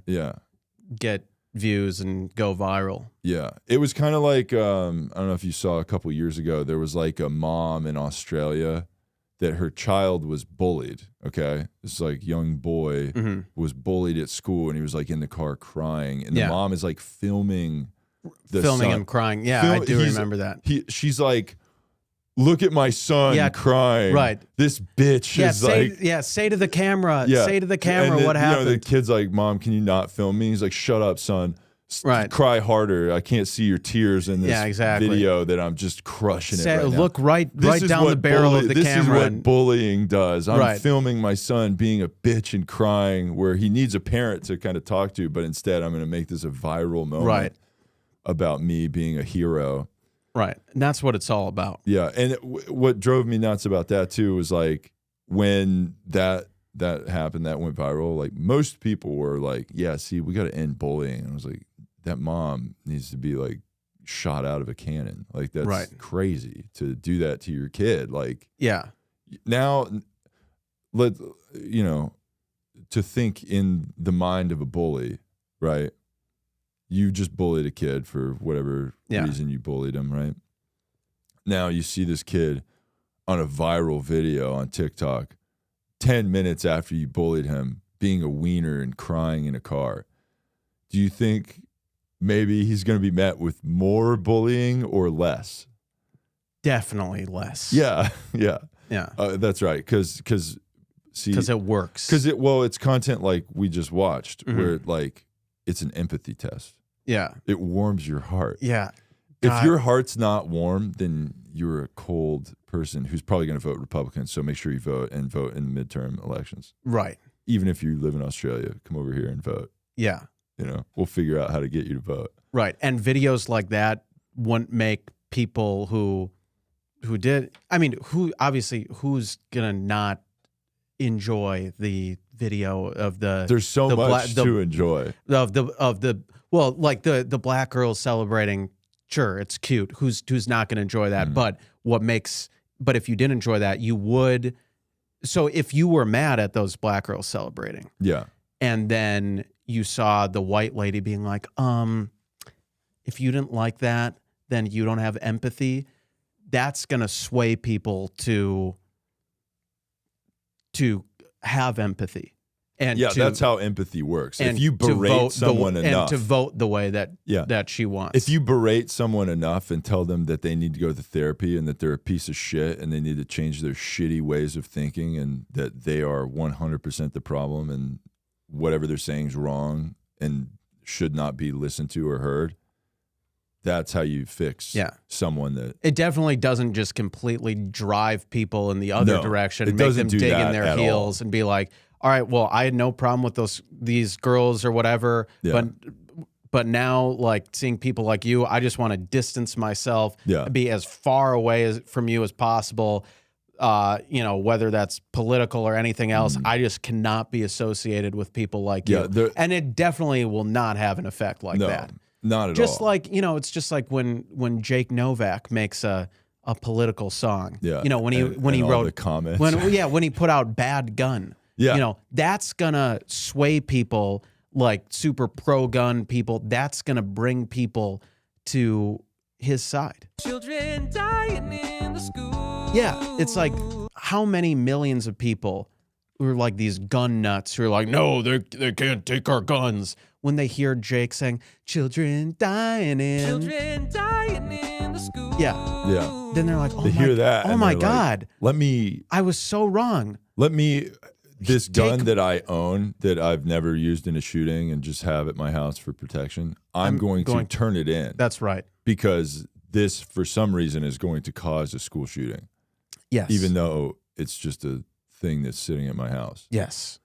S2: get views and go viral.
S1: Yeah. It was kind of like, I don't know if you saw a couple years ago, there was like a mom in Australia that her child was bullied. Okay. This like young boy was bullied at school, and he was like in the car crying, and the mom is like filming
S2: him crying. Yeah, I do remember that.
S1: She's like, look at my son crying.
S2: Right.
S1: This bitch is like...
S2: say to the camera. Yeah. Say to the camera what happened.
S1: The kid's like, Mom, can you not film me? He's like, shut up, son.
S2: Right.
S1: Cry harder. I can't see your tears in this video that I'm just crushing it right now.
S2: Look right down the barrel of the camera.
S1: This is what bullying does. I'm filming my son being a bitch and crying where he needs a parent to kind of talk to, but instead I'm going to make this a viral moment about me being a hero.
S2: Right. And that's what it's all about.
S1: Yeah. And what drove me nuts about that too was like when that happened, that went viral, like most people were like, yeah, see, we got to end bullying. And I was like, that mom needs to be like shot out of a cannon. Like that's crazy to do that to your kid. Like, now to think in the mind of a bully, right? You just bullied a kid for whatever reason you bullied him, right? Now you see this kid on a viral video on TikTok 10 minutes after you bullied him being a wiener and crying in a car. Do you think maybe he's going to be met with more bullying or less?
S2: Definitely less.
S1: Yeah. That's right. Because
S2: it works.
S1: It's content like we just watched where like it's an empathy test.
S2: Yeah.
S1: It warms your heart.
S2: Yeah.
S1: If your heart's not warm, then you're a cold person who's probably going to vote Republican. So make sure you vote in the midterm elections.
S2: Right.
S1: Even if you live in Australia, come over here and vote.
S2: Yeah.
S1: We'll figure out how to get you to vote.
S2: Right. And videos like that wouldn't make people who who's going to not enjoy the video of
S1: there's so much to enjoy
S2: of the black girls celebrating. Sure, it's cute. Who's not going to enjoy that? But if you didn't enjoy that, you would. So if you were mad at those black girls celebrating, and then you saw the white lady being like, if you didn't like that, then you don't have empathy. That's going to sway people to have empathy. And
S1: that's how empathy works. If you berate someone enough.
S2: And to vote the way that she wants.
S1: If you berate someone enough and tell them that they need to go to therapy and that they're a piece of shit and they need to change their shitty ways of thinking and that they are 100% the problem and whatever they're saying is wrong and should not be listened to or heard, that's how you fix someone that...
S2: It definitely doesn't just completely drive people in the other direction, make them dig in their heels and be like, all right, well, I had no problem with these girls or whatever, but now, like, seeing people like you, I just want to distance myself, be as far away from you as possible, whether that's political or anything else. I just cannot be associated with people like you. And it definitely will not have an effect like that.
S1: Not at
S2: just
S1: all.
S2: Like, it's just like when Jake Novak makes a political song.
S1: Yeah.
S2: When he wrote
S1: the comments.
S2: when he put out Bad Gun. Yeah. That's gonna sway people, like super pro-gun people. That's gonna bring people to his side. Children dying in the school. Yeah, it's like how many millions of people who are like these gun nuts who are like, no, they can't take our guns. When they hear Jake saying, children dying in the school. Yeah. Then they're like, oh,
S1: hear that.
S2: Oh my God.
S1: Like,
S2: I was so wrong.
S1: This gun that I own that I've never used in a shooting and just have at my house for protection, I'm going to turn it in.
S2: That's right.
S1: Because this, for some reason, is going to cause a school shooting.
S2: Yes.
S1: Even though it's just a thing that's sitting at my house.
S2: Yes.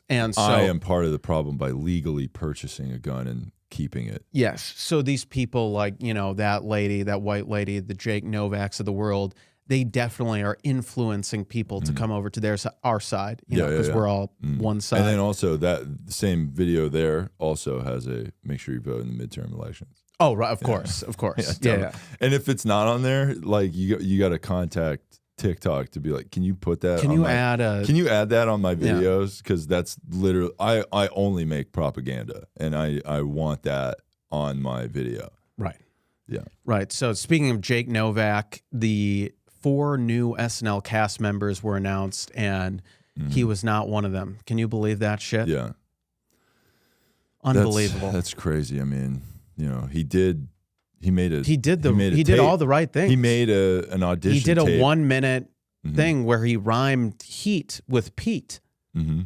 S2: And so
S1: I am part of the problem by legally purchasing a gun and keeping it.
S2: Yes. So these people like, that lady, that white lady, the Jake Novaks of the world, they definitely are influencing people to come over to our side, because we're all one side.
S1: And then also the same video there also has a make sure you vote in the midterm elections.
S2: Oh, right. Of course. Yeah.
S1: And if it's not on there, like you got to contact TikTok to be like, can you put that?
S2: Can you add
S1: that on my videos? Because that's literally I only make propaganda, and I want that on my video.
S2: Right.
S1: Yeah.
S2: Right. So speaking of Jake Novak, the 4 new SNL cast members were announced, and he was not one of them. Can you believe that shit?
S1: Yeah.
S2: Unbelievable.
S1: That's crazy. I mean, he did
S2: all the right things.
S1: He made an audition.
S2: He did a
S1: tape.
S2: 1-minute thing where he rhymed heat with Pete.
S1: Mm-hmm.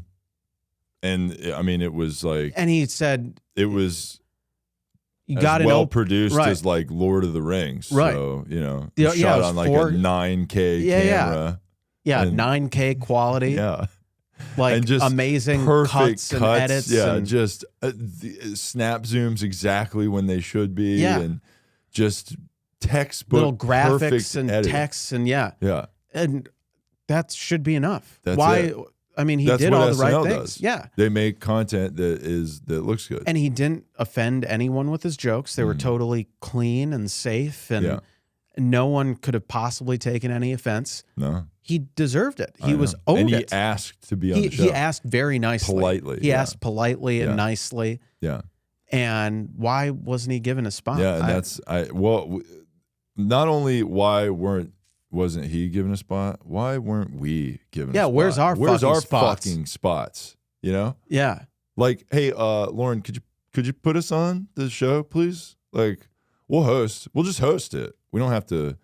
S1: And I mean, it was like,
S2: and he said
S1: it was
S2: you got
S1: as well produced as like Lord of the Rings.
S2: Right.
S1: So,
S2: shot
S1: on like a 9K camera.
S2: Yeah, 9K quality.
S1: Yeah.
S2: Like
S1: and just
S2: amazing
S1: perfect
S2: cuts and edits.
S1: Yeah,
S2: and
S1: just snap zooms exactly when they should be.
S2: Yeah.
S1: And just textbook
S2: little graphics and
S1: editing.
S2: texts and
S1: Yeah.
S2: And that should be enough.
S1: That's
S2: Why?
S1: it.
S2: I mean, he
S1: That's
S2: did
S1: what
S2: all the right
S1: SNL
S2: things.
S1: does.
S2: Yeah.
S1: They make content that looks good.
S2: And he didn't offend anyone with his jokes. They were totally clean and safe, and no one could have possibly taken any offense.
S1: No.
S2: He deserved it. He was owed
S1: and he
S2: it.
S1: asked to be on the show.
S2: He asked very nicely.
S1: Politely.
S2: He asked politely and nicely.
S1: Yeah.
S2: And why wasn't he given a spot?
S1: Yeah, and not only wasn't he given a spot? Why weren't we given a spot?
S2: Where's our
S1: fucking spots?
S2: Yeah.
S1: Like, hey, Lauren, could you put us on the show, please? Like, we'll host. We'll just host it. We don't have to.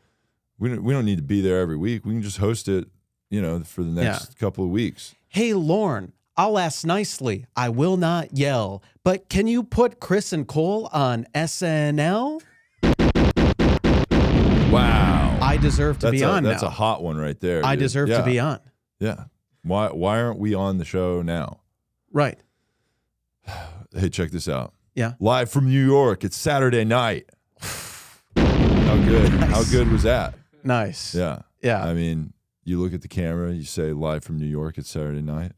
S1: We don't need to be there every week. We can just host it, for the next couple of weeks.
S2: Hey, Lauren, I'll ask nicely. I will not yell. But can you put Chris and Cole on SNL?
S1: Wow.
S2: I deserve to be on now.
S1: That's a hot one right there.
S2: I
S1: dude.
S2: deserve to be on.
S1: Yeah. Why aren't we on the show now?
S2: Right.
S1: Hey, check this out.
S2: Yeah.
S1: Live from New York. It's Saturday night. How good?
S2: Nice.
S1: How good was that?
S2: Nice.
S1: Yeah.
S2: Yeah.
S1: I mean, you look at the camera, you say live from New York, it's Saturday night.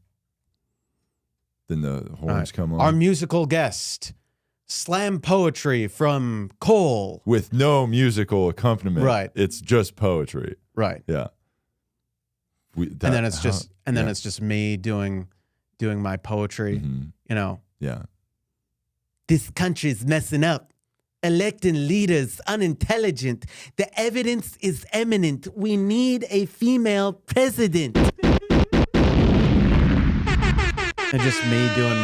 S1: Then the horns come on.
S2: Our musical guest, slam poetry from Cole.
S1: With no musical accompaniment.
S2: Right.
S1: It's just poetry.
S2: Right.
S1: Yeah.
S2: And then it's just me doing my poetry,
S1: Yeah.
S2: This country's messing up. Electing leaders unintelligent. The evidence is eminent. We need a female president. And just me doing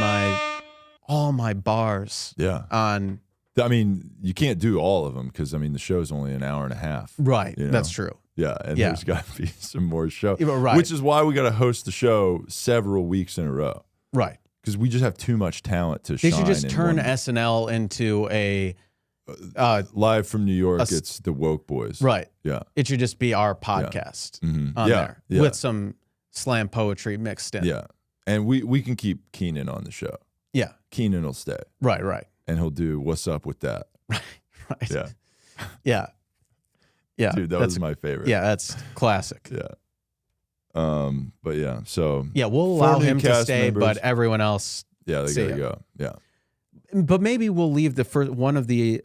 S2: all my bars.
S1: Yeah.
S2: On.
S1: I mean, you can't do all of them because, the show's only an hour and a half.
S2: Right. That's true.
S1: Yeah. And there's got to be some more show.
S2: Right.
S1: Which is why we got to host the show several weeks in a row.
S2: Right.
S1: Because we just have too much talent to shine.
S2: They should just turn SNL into a...
S1: live from New York, it's the Woke Boys.
S2: Right.
S1: Yeah.
S2: It should just be our podcast on there with some slam poetry mixed in.
S1: Yeah. And we can keep Keenan on the show.
S2: Yeah.
S1: Keenan will stay.
S2: Right.
S1: And he'll do What's Up With That.
S2: Right.
S1: Yeah.
S2: Yeah. Yeah.
S1: Dude, that's my favorite.
S2: Yeah, that's classic.
S1: Yeah. But yeah, so
S2: yeah, we'll allow him to stay,
S1: members,
S2: but everyone else,
S1: they gotta go. Yeah.
S2: But maybe we'll leave the first one of the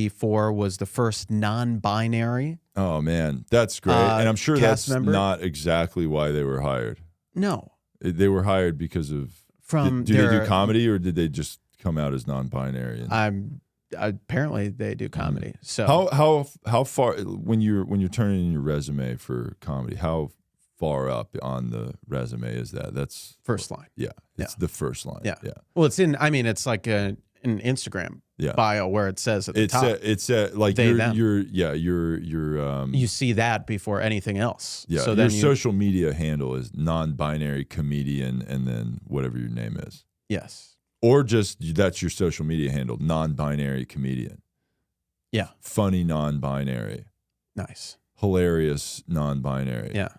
S2: 4 was the first non-binary.
S1: Oh man, that's great, and I'm sure that's
S2: member.
S1: Not exactly why they were hired.
S2: No,
S1: they were hired because of do they do comedy or did they just come out as non-binary?
S2: Apparently they do comedy. So
S1: how far when you're turning in your resume for comedy, how far up on the resume is that? That's
S2: first line.
S1: Yeah, it's the first line.
S2: Yeah.
S1: Well,
S2: it's in. I mean, it's like an Instagram bio where it says at the top.
S1: It's like you're
S2: you see that before anything else.
S1: Yeah. So your social media handle is non-binary comedian, and then whatever your name is.
S2: Yes.
S1: Or just that's your social media handle, non-binary comedian.
S2: Yeah.
S1: Funny non-binary.
S2: Nice.
S1: Hilarious non-binary.
S2: Yeah.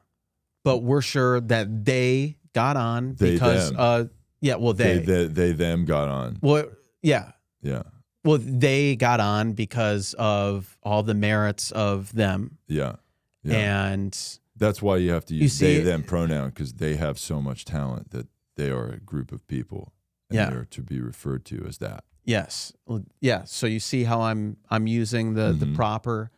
S2: But we're sure that they got on because
S1: them. They them got on.
S2: Well, yeah.
S1: Yeah.
S2: Well, they got on because of all the merits of them.
S1: Yeah.
S2: And
S1: that's why you have to use they them pronoun, because they have so much talent that they are a group of people. And they're to be referred to as that.
S2: Yes. Yeah. So you see how I'm using the proper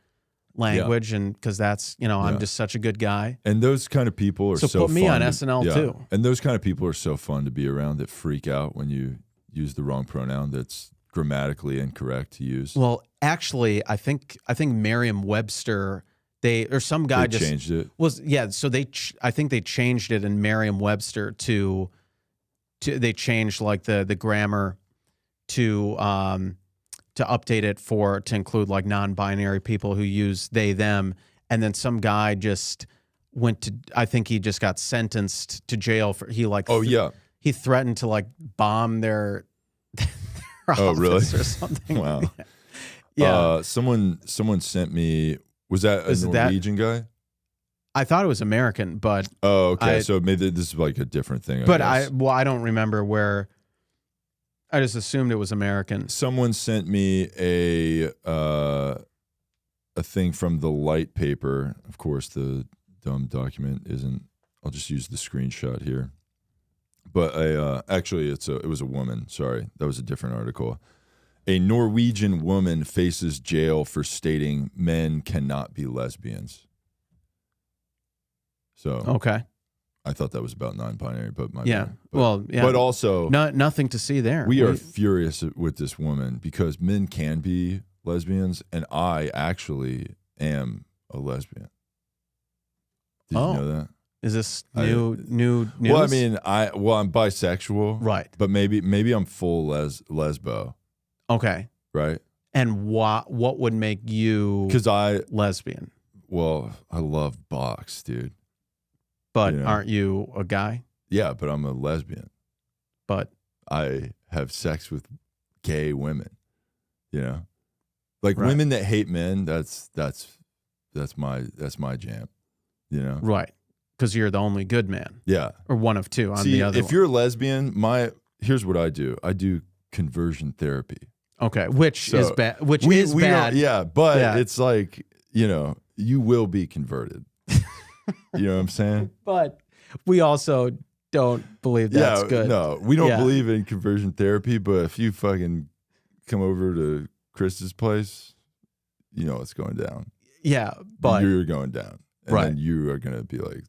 S2: language, and because that's, I'm just such a good guy.
S1: And those kind of people are so
S2: put me
S1: fun
S2: on SNL too.
S1: And those kind of people are so fun to be around that freak out when you use the wrong pronoun that's grammatically incorrect to use.
S2: Well, actually, I think Merriam-Webster, some guy just
S1: changed it.
S2: So I think they changed it in Merriam-Webster to they changed like the grammar to update it to include like non-binary people who use they them, and then some guy just I think he just got sentenced to jail for he threatened to like bomb their office
S1: really?
S2: or something.
S1: Wow.
S2: Yeah.
S1: Someone sent me, was that a Norwegian guy?
S2: I thought it was American, but
S1: okay. So maybe this is like a different thing.
S2: I don't remember where. I just assumed it was American.
S1: Someone sent me a thing from the light paper. Of course, the dumb document isn't. I'll just use the screenshot here. But actually, it was a woman. Sorry, that was a different article. A Norwegian woman faces jail for stating men cannot be lesbians. So
S2: okay.
S1: I thought that was about non-binary, but
S2: but
S1: also
S2: nothing to see there.
S1: We are furious with this woman because men can be lesbians, and I actually am a lesbian. Did you know that?
S2: Is this new news?
S1: Well, I mean, I'm bisexual,
S2: right?
S1: But maybe I'm full lesbo.
S2: Okay,
S1: right.
S2: And what would make you lesbian?
S1: Well, I love box, dude.
S2: But aren't you a guy?
S1: Yeah, but I'm a lesbian.
S2: But
S1: I have sex with gay women. Like women that hate men. That's my jam.
S2: Right, because you're the only good man.
S1: Yeah,
S2: or one of two. I'm the other.
S1: If you're a lesbian, here's what I do. I do conversion therapy.
S2: Okay, which is bad. Which is bad.
S1: But it's like you will be converted. You know what I'm saying?
S2: But we also don't believe that's good.
S1: No, we don't believe in conversion therapy, but if you fucking come over to Chris's place, it's going down.
S2: Yeah, but
S1: you're going down. And then you are going to be like,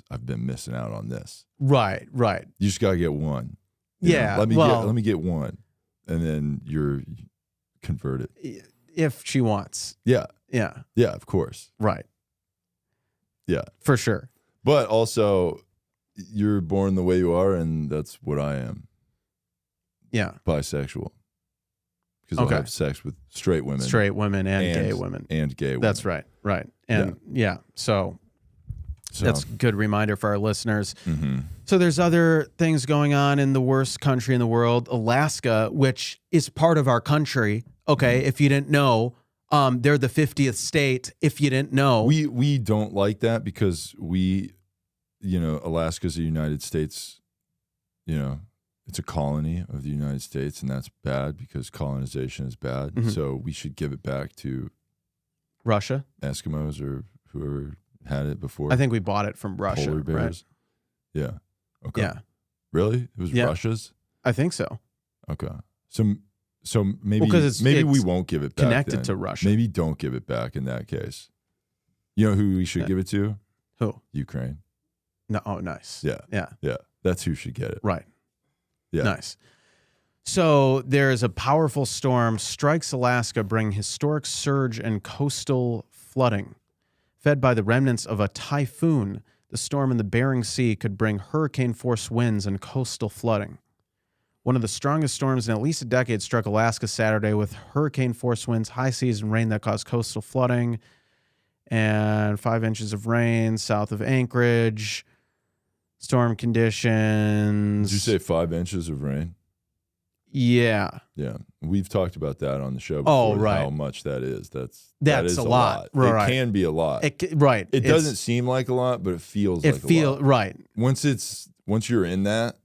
S1: I've been missing out on this.
S2: Right.
S1: You just got to get one. Let me get one. And then you're converted.
S2: If she wants.
S1: Yeah.
S2: Yeah.
S1: Yeah, of course.
S2: Right.
S1: Yeah.
S2: For sure.
S1: But also, you're born the way you are, and that's what I am.
S2: Yeah.
S1: Bisexual. Because I have sex with straight women.
S2: Straight women and gay women.
S1: And gay women.
S2: That's right. Right. And so that's a good reminder for our listeners.
S1: Mm-hmm.
S2: So there's other things going on in the worst country in the world, Alaska, which is part of our country. Okay, if you didn't know. They're the 50th state. If you didn't know,
S1: we don't like that because Alaska's the United States. It's a colony of the United States, and that's bad because colonization is bad.
S2: Mm-hmm.
S1: So we should give it back to
S2: Russia,
S1: Eskimos, or whoever had it before.
S2: I think we bought it from Russia.
S1: Polar bears.
S2: Right?
S1: Yeah. Okay.
S2: Yeah.
S1: Really? It was Russia's?
S2: I think so.
S1: Okay. So maybe
S2: it's
S1: we won't give it back.
S2: Connected to Russia.
S1: Maybe don't give it back in that case. You know who we should give it to?
S2: Who?
S1: Ukraine.
S2: No. Oh, nice.
S1: Yeah.
S2: Yeah.
S1: Yeah. That's who should get it.
S2: Right.
S1: Yeah.
S2: Nice. So there is a powerful storm strikes Alaska, bringing historic surge and coastal flooding. Fed by the remnants of a typhoon, the storm in the Bering Sea could bring hurricane-force winds and coastal flooding. One of the strongest storms in at least a decade struck Alaska Saturday with hurricane-force winds, high seas, and rain that caused coastal flooding, and 5 inches of rain south of Anchorage. Storm conditions.
S1: Did you say 5 inches of rain?
S2: Yeah.
S1: Yeah. We've talked about that on the show before.
S2: Oh, right.
S1: How much that is. That is
S2: a lot. Right.
S1: It can be a lot.
S2: Right.
S1: It doesn't seem like a lot, but it feels like a lot.
S2: Right.
S1: Once you're in that,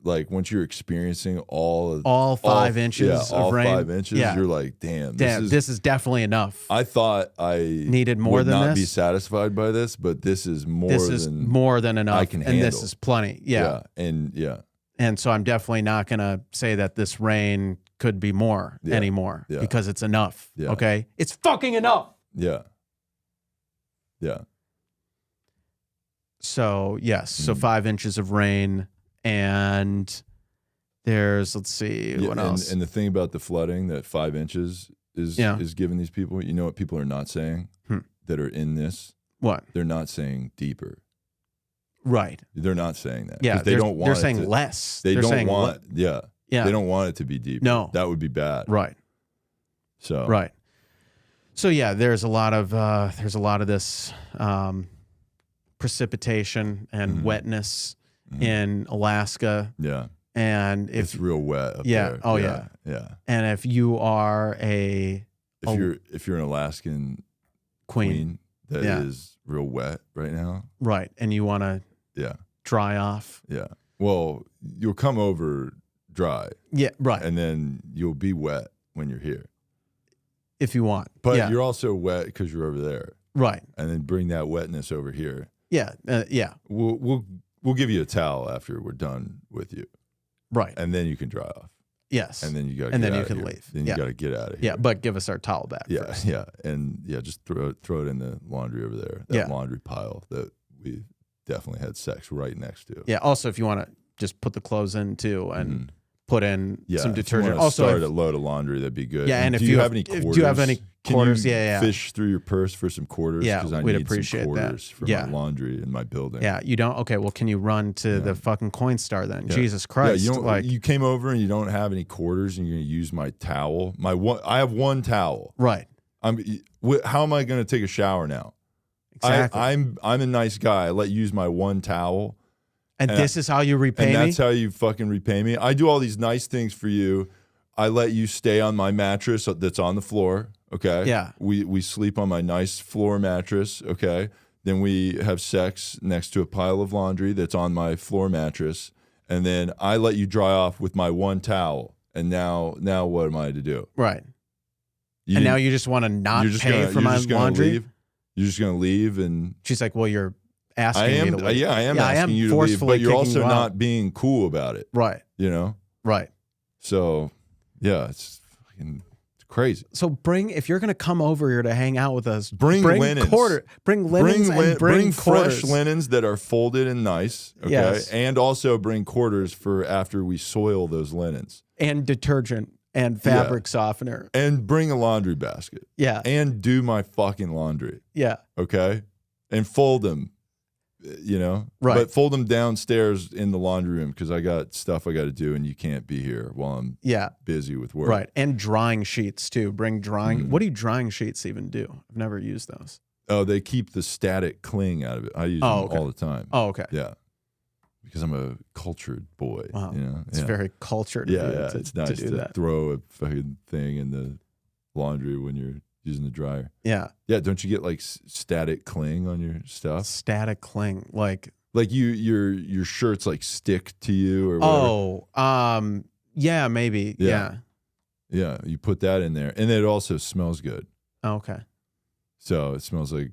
S1: like once you're experiencing
S2: all 5 inches of rain,
S1: 5 inches, you're like, damn,
S2: this is definitely enough.
S1: I thought I
S2: needed more than
S1: not
S2: this.
S1: Be satisfied by this, but this is more.
S2: This is more than enough.
S1: I can handle.
S2: And this is plenty. Yeah. And so I'm definitely not going to say that this rain could be more anymore because it's enough.
S1: Yeah.
S2: Okay,
S3: it's fucking enough.
S1: Yeah. Yeah.
S2: So yes, so 5 inches of rain, and there's, let's see, what else?
S1: And the thing about the flooding, that 5 inches is giving these people, you know what people are not saying that are in this?
S2: What?
S1: They're not saying deeper.
S2: Right.
S1: They're not saying that.
S2: Yeah,
S1: they don't want.
S2: They're saying less.
S1: They
S2: they're
S1: don't
S2: saying
S1: want. Yeah. They don't want it to be deeper.
S2: No,
S1: that would be bad.
S2: Right.
S1: So.
S2: Right. So yeah, there's a lot of this precipitation and wetness in Alaska.
S1: Yeah.
S2: And if
S1: it's real wet up there.
S2: Oh yeah.
S1: Yeah.
S2: And if you are if
S1: you're an Alaskan queen that is real wet right now.
S2: Right. And you want to dry off.
S1: Yeah. Well, you'll come over dry.
S2: Yeah, right.
S1: And then you'll be wet when you're here.
S2: If you want.
S1: But you're also wet because you're over there.
S2: Right.
S1: And then bring that wetness over here.
S2: Yeah. Yeah.
S1: We'll give you a towel after we're done with you.
S2: Right.
S1: And then you can dry off.
S2: Yes.
S1: And then you got.
S2: And then you can leave.
S1: Then you got to get out of here.
S2: Yeah, but give us our towel back.
S1: Yeah,
S2: first.
S1: yeah, and just throw it in the laundry over there. That laundry pile that we definitely had sex right next to.
S2: Yeah. Also, if you want to just put the clothes in too and put in some detergent.
S1: If you also, start a load of laundry, that'd be good.
S2: Yeah, and if
S1: do you have any quarters?
S2: Do you have any quarters?
S1: Can you fish through your purse for some quarters?
S2: Yeah,
S1: because I
S2: we'd
S1: need
S2: appreciate
S1: some quarters
S2: that.
S1: for my laundry in my building.
S2: Yeah, you don't. Okay, well, can you run to the fucking Coinstar then? Jesus Christ!
S1: Yeah, you came over and you don't have any quarters, and you're gonna use my towel. I have one towel.
S2: Right.
S1: How am I gonna take a shower now?
S2: Exactly.
S1: I'm a nice guy. I let you use my one towel.
S2: And this is how you repay me?
S1: And that's how you fucking repay me. I do all these nice things for you. I let you stay on my mattress that's on the floor, okay?
S2: Yeah.
S1: We sleep on my nice floor mattress, okay? Then we have sex next to a pile of laundry that's on my floor mattress. And then I let you dry off with my one towel. And now what am I to do?
S2: Right. And now you just want to not pay for my laundry?
S1: Leave? You're just going to leave? And
S2: she's like, well, you're asking me to leave.
S1: Yeah, I am asking you to leave, but you're also not being cool about it.
S2: Right.
S1: You know?
S2: Right.
S1: So, yeah, it's crazy.
S2: So if you're going to come over here to hang out with us,
S1: bring linens.
S2: Bring linens and bring
S1: fresh linens that are folded and nice, okay?
S2: Yes.
S1: And also bring quarters for after we soil those linens.
S2: And detergent and fabric softener.
S1: And bring a laundry basket.
S2: Yeah.
S1: And do my fucking laundry.
S2: Yeah.
S1: Okay? And fold them. You know,
S2: right?
S1: But fold them downstairs in the laundry room because I got stuff I got to do, and you can't be here while I'm busy with work.
S2: Right, and drying sheets too. Bring drying. What do drying sheets even do? I've never used those.
S1: Oh, they keep the static cling out of it. I use them all the time.
S2: Oh, okay.
S1: Yeah, because I'm a cultured boy.
S2: Wow,
S1: you know,
S2: it's very cultured.
S1: Yeah, it's nice
S2: to
S1: throw a fucking thing in the laundry when you're using the dryer.
S2: Yeah.
S1: Yeah. Don't you get like static cling on your stuff?
S2: Static cling, like
S1: your shirts like stick to you or whatever.
S2: Oh, yeah, maybe. Yeah.
S1: Yeah. You put that in there, and it also smells good.
S2: Oh, okay.
S1: So it smells like,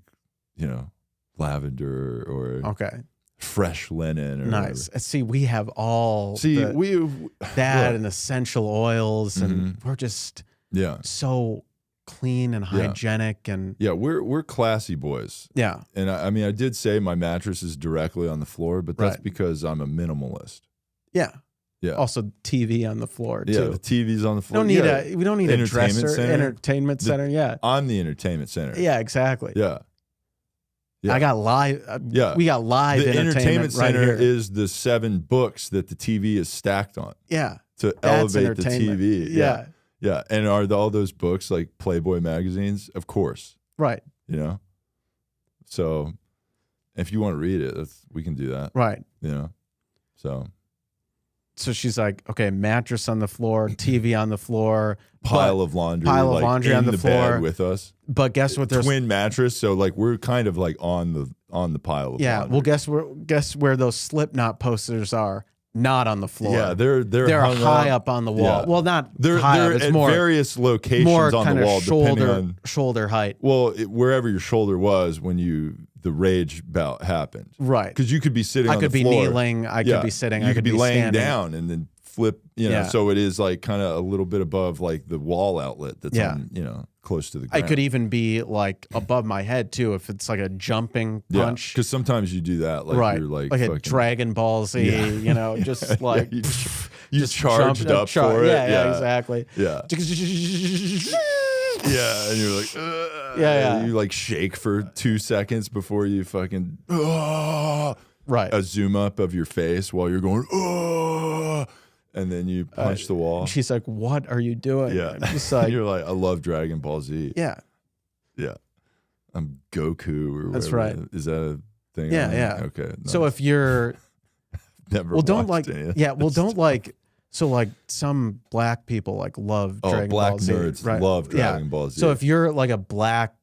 S1: lavender or fresh linen or
S2: nice.
S1: Whatever.
S2: See, we have all that and essential oils, and we're just so clean and hygienic and
S1: we're classy boys.
S2: Yeah.
S1: And I mean I did say my mattress is directly on the floor, but that's because I'm a minimalist.
S2: Yeah.
S1: Yeah.
S2: Also TV on the floor too.
S1: Yeah, the TV's on the floor.
S2: We don't need a dresser, entertainment center. Yeah.
S1: I'm the entertainment center.
S2: Yeah, exactly.
S1: Yeah.
S2: I got live. We got live
S1: the
S2: entertainment
S1: center
S2: right here.
S1: is the 7 books that the TV is stacked on.
S2: Yeah.
S1: To elevate the TV.
S2: Yeah.
S1: Yeah, and are all those books like Playboy magazines? Of course.
S2: Right.
S1: You know? So if you want to read it, we can do that.
S2: Right.
S1: You know?
S2: So she's like, okay, mattress on the floor, TV on the floor.
S1: Pile of laundry
S2: on the floor.
S1: Bed with us.
S2: But guess what? There's
S1: twin mattress, so like we're kind of like on the pile of laundry.
S2: Well, guess where those Slipknot posters are? Not on the floor.
S1: Yeah, they're
S2: high up on the wall.
S1: Yeah.
S2: Well, not
S1: they're
S2: it's
S1: at
S2: more
S1: various locations
S2: more
S1: on
S2: kind
S1: the
S2: of
S1: wall,
S2: shoulder height.
S1: Well, wherever your shoulder was when the rage bout happened,
S2: right?
S1: Because you could be sitting.
S2: I could be
S1: floor.
S2: kneeling. I could be sitting.
S1: You
S2: I could
S1: be laying
S2: standing.
S1: down and then flip, so it is like kind of a little bit above like the wall outlet that's on, close to the ground.
S2: I could even be like above my head too if it's like a jumping punch.
S1: Because sometimes you do that, like you're like
S2: a Dragon Ball Z, just like
S1: you charged up for it.
S2: Yeah, exactly.
S1: Yeah. Yeah, and you're like,
S2: yeah.
S1: You like shake for 2 seconds before you fucking
S2: right.
S1: A zoom up of your face while you're going, and then you punch the wall.
S2: She's like, "What are you doing?"
S1: Yeah,
S2: I'm just like,
S1: you're like, "I love Dragon Ball Z."
S2: Yeah,
S1: yeah. I'm Goku or whatever.
S2: That's right.
S1: Is that a thing?
S2: Yeah, yeah.
S1: Okay. Nice.
S2: So if you're
S1: never,
S2: don't like, so like some black people like love Dragon Ball Z.
S1: Black nerds love Dragon Ball Z.
S2: So if you're like a black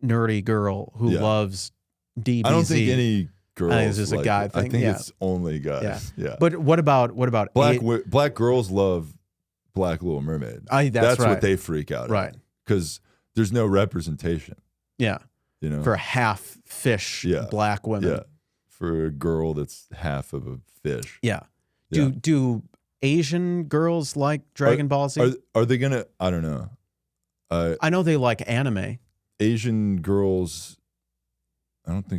S2: nerdy girl who loves DBZ,
S1: I don't think any girls.
S2: I think it's just a guy thing.
S1: I think it's only guys. Yeah.
S2: But what about
S1: black girls love Black Little Mermaid?
S2: That's right.
S1: What they freak out at. Because there's no representation.
S2: Yeah. For half fish black women.
S1: Yeah. For a girl that's half of a fish.
S2: Yeah. Do Asian girls like Dragon Ball Z?
S1: Are they gonna? I don't know.
S2: I know they like anime.
S1: Asian girls, I don't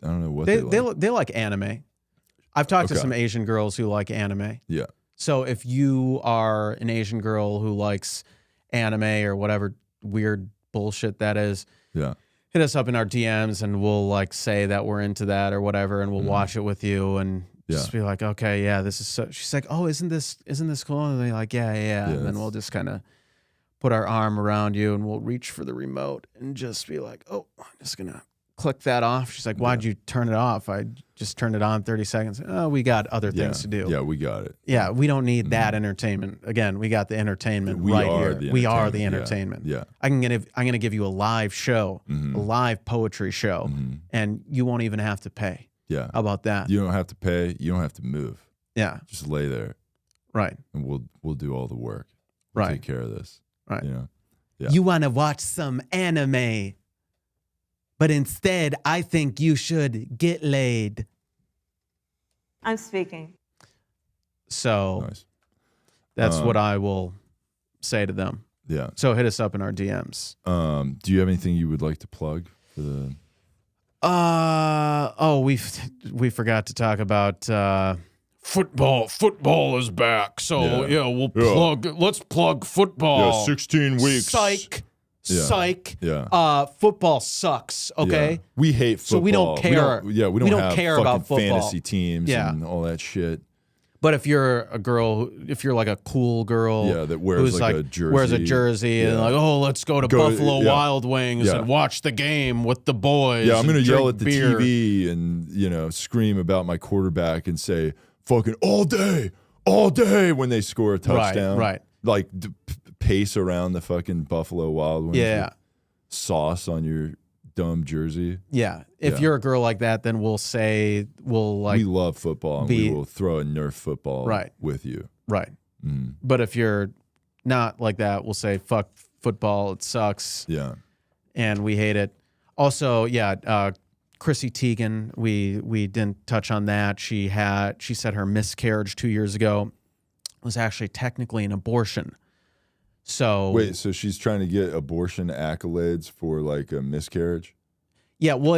S1: know what they like.
S2: They like anime. I've talked to some Asian girls who like anime.
S1: Yeah.
S2: So if you are an Asian girl who likes anime or whatever weird bullshit that is, hit us up in our DMs and we'll like say that we're into that or whatever, and we'll watch it with you and just be like, okay, yeah, this is so. She's like, oh, isn't this cool? And they're like, yeah. And then we'll just kind of put our arm around you and we'll reach for the remote and just be like, oh, I'm just gonna click that off. She's like, why'd you turn it off? I just turned it on 30 seconds. Oh, we got other things to do.
S1: Yeah, we got it.
S2: Yeah, we don't need that entertainment. Again, we got the entertainment right here. We are the entertainment.
S1: Yeah.
S2: I'm gonna give you a live show, a live poetry show, and you won't even have to pay.
S1: Yeah.
S2: How about that?
S1: You don't have to pay. You don't have to move.
S2: Yeah.
S1: Just lay there.
S2: Right.
S1: And we'll do all the work. We'll take care of this.
S2: Right.
S1: Yeah.
S2: You want to watch some anime, but instead, I think you should get laid.
S5: I'm speaking.
S2: So
S1: nice.
S2: That's what I will say to them.
S1: Yeah.
S2: So hit us up in our DMs.
S1: Do you have anything you would like to plug for the?
S2: We forgot to talk about
S6: football. Football is back. So we'll plug. Let's plug football.
S1: Yeah, 16 weeks.
S2: Psych.
S1: Yeah.
S2: Psych.
S1: Yeah.
S2: Football sucks. Okay.
S1: Yeah. We hate football.
S2: So we don't care.
S1: We don't have
S2: care
S1: fucking
S2: about football.
S1: fantasy teams and all that shit.
S2: But if you're a girl, if you're like a cool girl,
S1: that wears like a jersey,
S2: and like, oh, let's go to Buffalo Wild Wings and watch the game with the boys.
S1: Yeah, I'm gonna yell at the
S2: beer.
S1: TV and scream about my quarterback and say fucking all day when they score a touchdown.
S2: Right.
S1: Like pace around the fucking Buffalo Wild Wings.
S2: Yeah.
S1: With sauce on your dumb jersey.
S2: Yeah. If you're a girl like that, then we'll say we
S1: love football and we will throw a Nerf football with you.
S2: Right. But if you're not like that, we'll say fuck football. It sucks.
S1: Yeah.
S2: And we hate it. Also, Chrissy Teigen, we didn't touch on that. She said her miscarriage 2 years ago was actually technically an abortion. So
S1: wait, so she's trying to get abortion accolades for like a miscarriage?
S2: Yeah, well,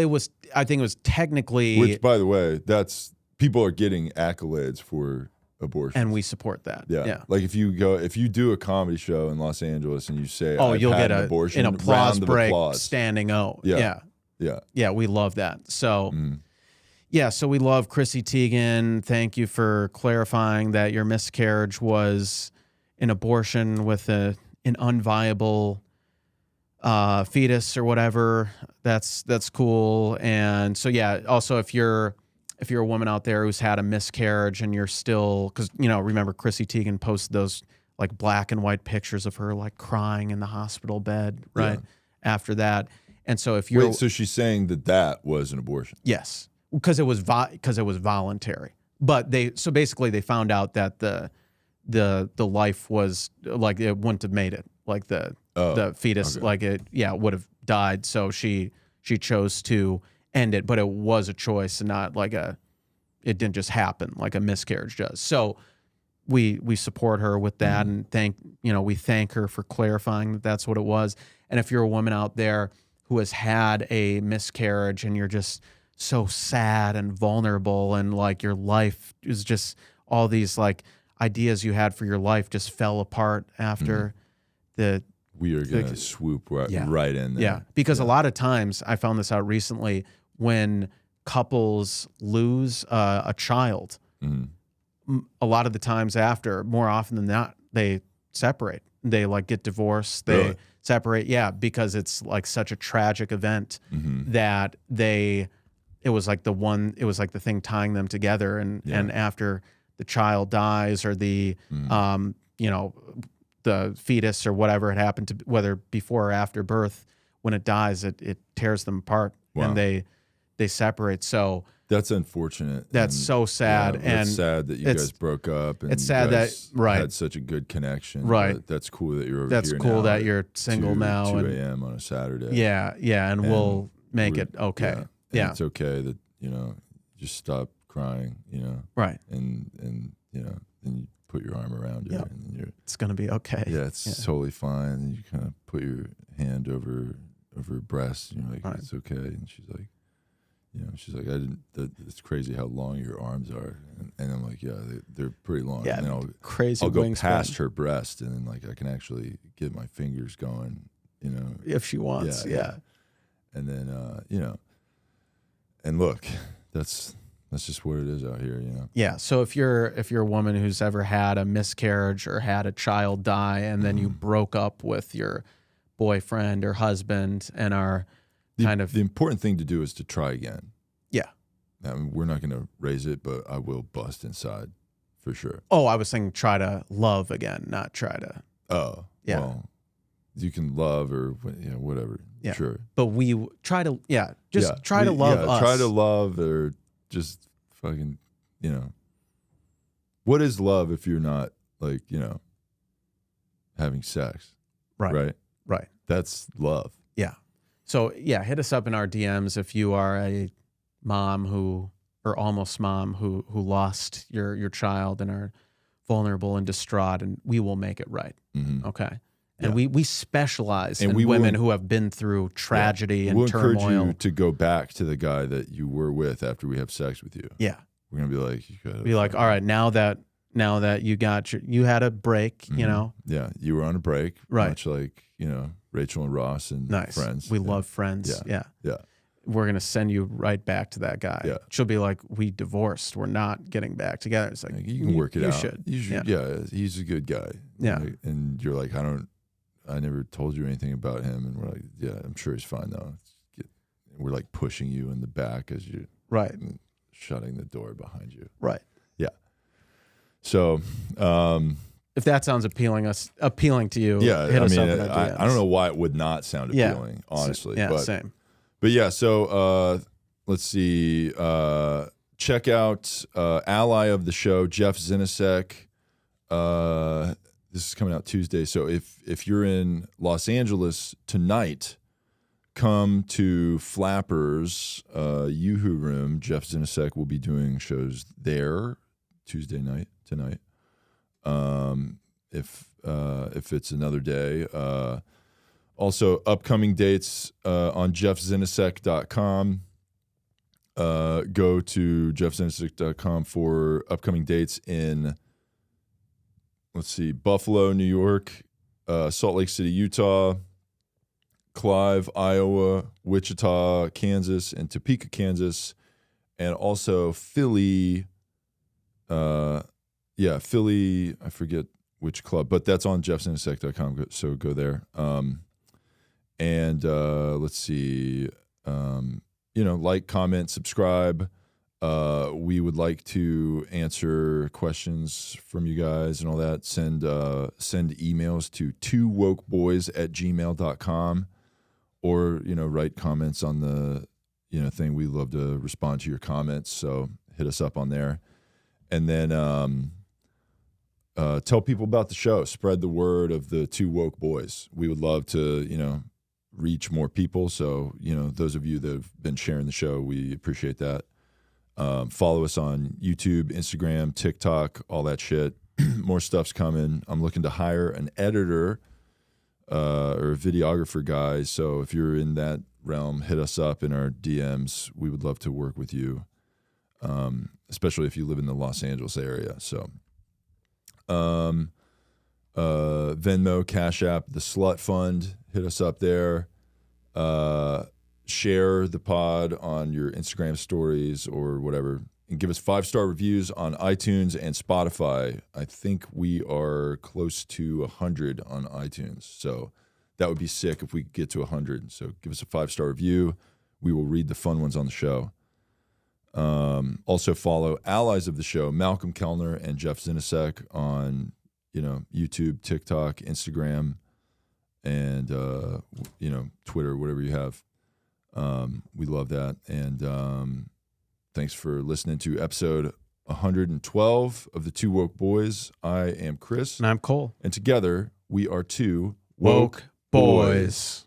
S2: I think it was technically,
S1: which, by the way, people are getting accolades for abortion,
S2: and we support that.
S1: Yeah. Like if you do a comedy show in Los Angeles and you say,
S2: you'll get
S1: an abortion,
S2: an applause
S1: round of
S2: break,
S1: applause.
S2: standing O.
S1: Yeah,
S2: we love that. So. So we love Chrissy Teigen. Thank you for clarifying that your miscarriage was an abortion with an unviable fetus or whatever. That's cool. And so also if you're a woman out there who's had a miscarriage and you're still, because remember Chrissy Teigen posted those like black and white pictures of her like crying in the hospital bed after that. And so if you're
S1: so she's saying that was an abortion.
S2: Yes. Because it was voluntary, but they found out that the life was like it wouldn't have made it, like the fetus like it would have died. So she chose to end it, but it was a choice and not like it didn't just happen like a miscarriage does. So we support her with that, and we thank her for clarifying that that's what it was. And if you're a woman out there who has had a miscarriage and you're just so sad and vulnerable, and like your life is just all these like ideas you had for your life just fell apart after
S1: we are going to swoop right in there.
S2: Yeah, because a lot of times, I found this out recently, when couples lose a child, a lot of the times after, more often than not, they separate. They like get divorced. They separate. Yeah, because it's like such a tragic event that it was like the thing tying them together. And after the child dies, or the the fetus or whatever had happened to, whether before or after birth, when it dies, it tears them apart, and they separate. So
S1: that's unfortunate.
S2: That's so sad. And
S1: it's sad that you guys broke up. And
S2: it's sad that
S1: had such a good connection.
S2: Right.
S1: But that's cool that you're over
S2: that's
S1: here
S2: cool
S1: now
S2: that you're single now.
S1: 2 a.m. on a Saturday.
S2: Yeah, and we'll make it okay.
S1: Yeah. It's okay that, just stop crying,
S2: Right.
S1: And and you put your arm around her, and
S2: it's gonna be okay.
S1: Yeah, it's totally fine. And you kind of put your hand over her breast, and you're like, it's okay. And she's like, it's crazy how long your arms are. And I'm like, they're pretty long.
S2: Yeah,
S1: and then
S2: crazy.
S1: I'll go past her breast, and then like I can actually get my fingers going,
S2: if she wants. Yeah.
S1: And then and look, that's just what it is out here,
S2: Yeah. So if you're a woman who's ever had a miscarriage or had a child die, and then you broke up with your boyfriend or husband and are the
S1: important thing to do is to try again.
S2: Yeah.
S1: I mean, we're not going to raise it, but I will bust inside for sure.
S2: Oh, I was saying try to love again, not try to.
S1: Oh, yeah. Well, you can love or whatever.
S2: Yeah.
S1: Sure.
S2: But we try to, try to love us.
S1: Try to love, or just fucking, what is love if you're not like, having sex?
S2: Right. Right.
S1: That's love.
S2: Yeah. So hit us up in our DMs if you are a mom or almost mom who lost your child and are vulnerable and distraught, and we will make it right. Okay. And we specialize in women who have been through tragedy and turmoil.
S1: We'll encourage you to go back to the guy that you were with after we have sex with you.
S2: Yeah.
S1: We're gonna be like,
S2: all right, now that you had a break,
S1: Yeah, you were on a break.
S2: Right.
S1: Much like, Rachel and Ross and Friends.
S2: We love Friends. Yeah. We're going to send you right back to that guy.
S1: Yeah.
S2: She'll be like, we divorced. We're not getting back together. It's like,
S1: you can work it out.
S2: You should.
S1: Yeah, he's a good guy.
S2: Yeah.
S1: Right? And you're like, I never told you anything about him. And we're like, yeah, I'm sure he's fine though. We're like pushing you in the back as you shutting the door behind you.
S2: Right.
S1: Yeah. So,
S2: if that sounds appealing to you,
S1: hit
S2: us up in our DMs.
S1: I don't know why it would not sound appealing, honestly.
S2: Yeah, same.
S1: But yeah, so let's see. Check out ally of the show, Jeff Zinasek. This is coming out Tuesday. So if you're in Los Angeles tonight, come to Flappers Yoo-Hoo Room. Jeff Zinasek will be doing shows there Tuesday night tonight. If it's another day. Also, upcoming dates on jeffzinasek.com. Go to jeffzinasek.com for upcoming dates in, Buffalo, New York, Salt Lake City, Utah, Clive, Iowa, Wichita, Kansas, and Topeka, Kansas, and also Philly. Philly, I forget which club, but that's on jeffzinasek.com, so go there. Like, comment, subscribe. We would like to answer questions from you guys and all that. Send emails to 2wokeboys@gmail.com, or, write comments on the, thing. We love to respond to your comments. So hit us up on there. And then, tell people about the show. Spread the word of the 2 Woke Boys. We would love to, reach more people. So, those of you that have been sharing the show, we appreciate that. Follow us on YouTube, Instagram, TikTok, all that shit. More stuff's coming. I'm looking to hire an editor or a videographer guy. So if you're in that realm, hit us up in our DMs. We would love to work with you, especially if you live in the Los Angeles area. So Venmo, Cash App, TheSlutFund, hit us up there. Share the pod on your Instagram stories or whatever, and give us 5-star reviews on iTunes and Spotify. I think we are close to 100 on iTunes, so that would be sick if we could get to 100. So give us a 5-star review. We will read the fun ones on the show. Also follow allies of the show, Malcolm Kellner and Jeff Zinasek on YouTube, TikTok, Instagram, and Twitter, whatever you have. We love that. And thanks for listening to episode 112 of the Two Woke Boys. I am Chris.
S2: And I'm Cole.
S1: And together we are two
S2: Woke Boys.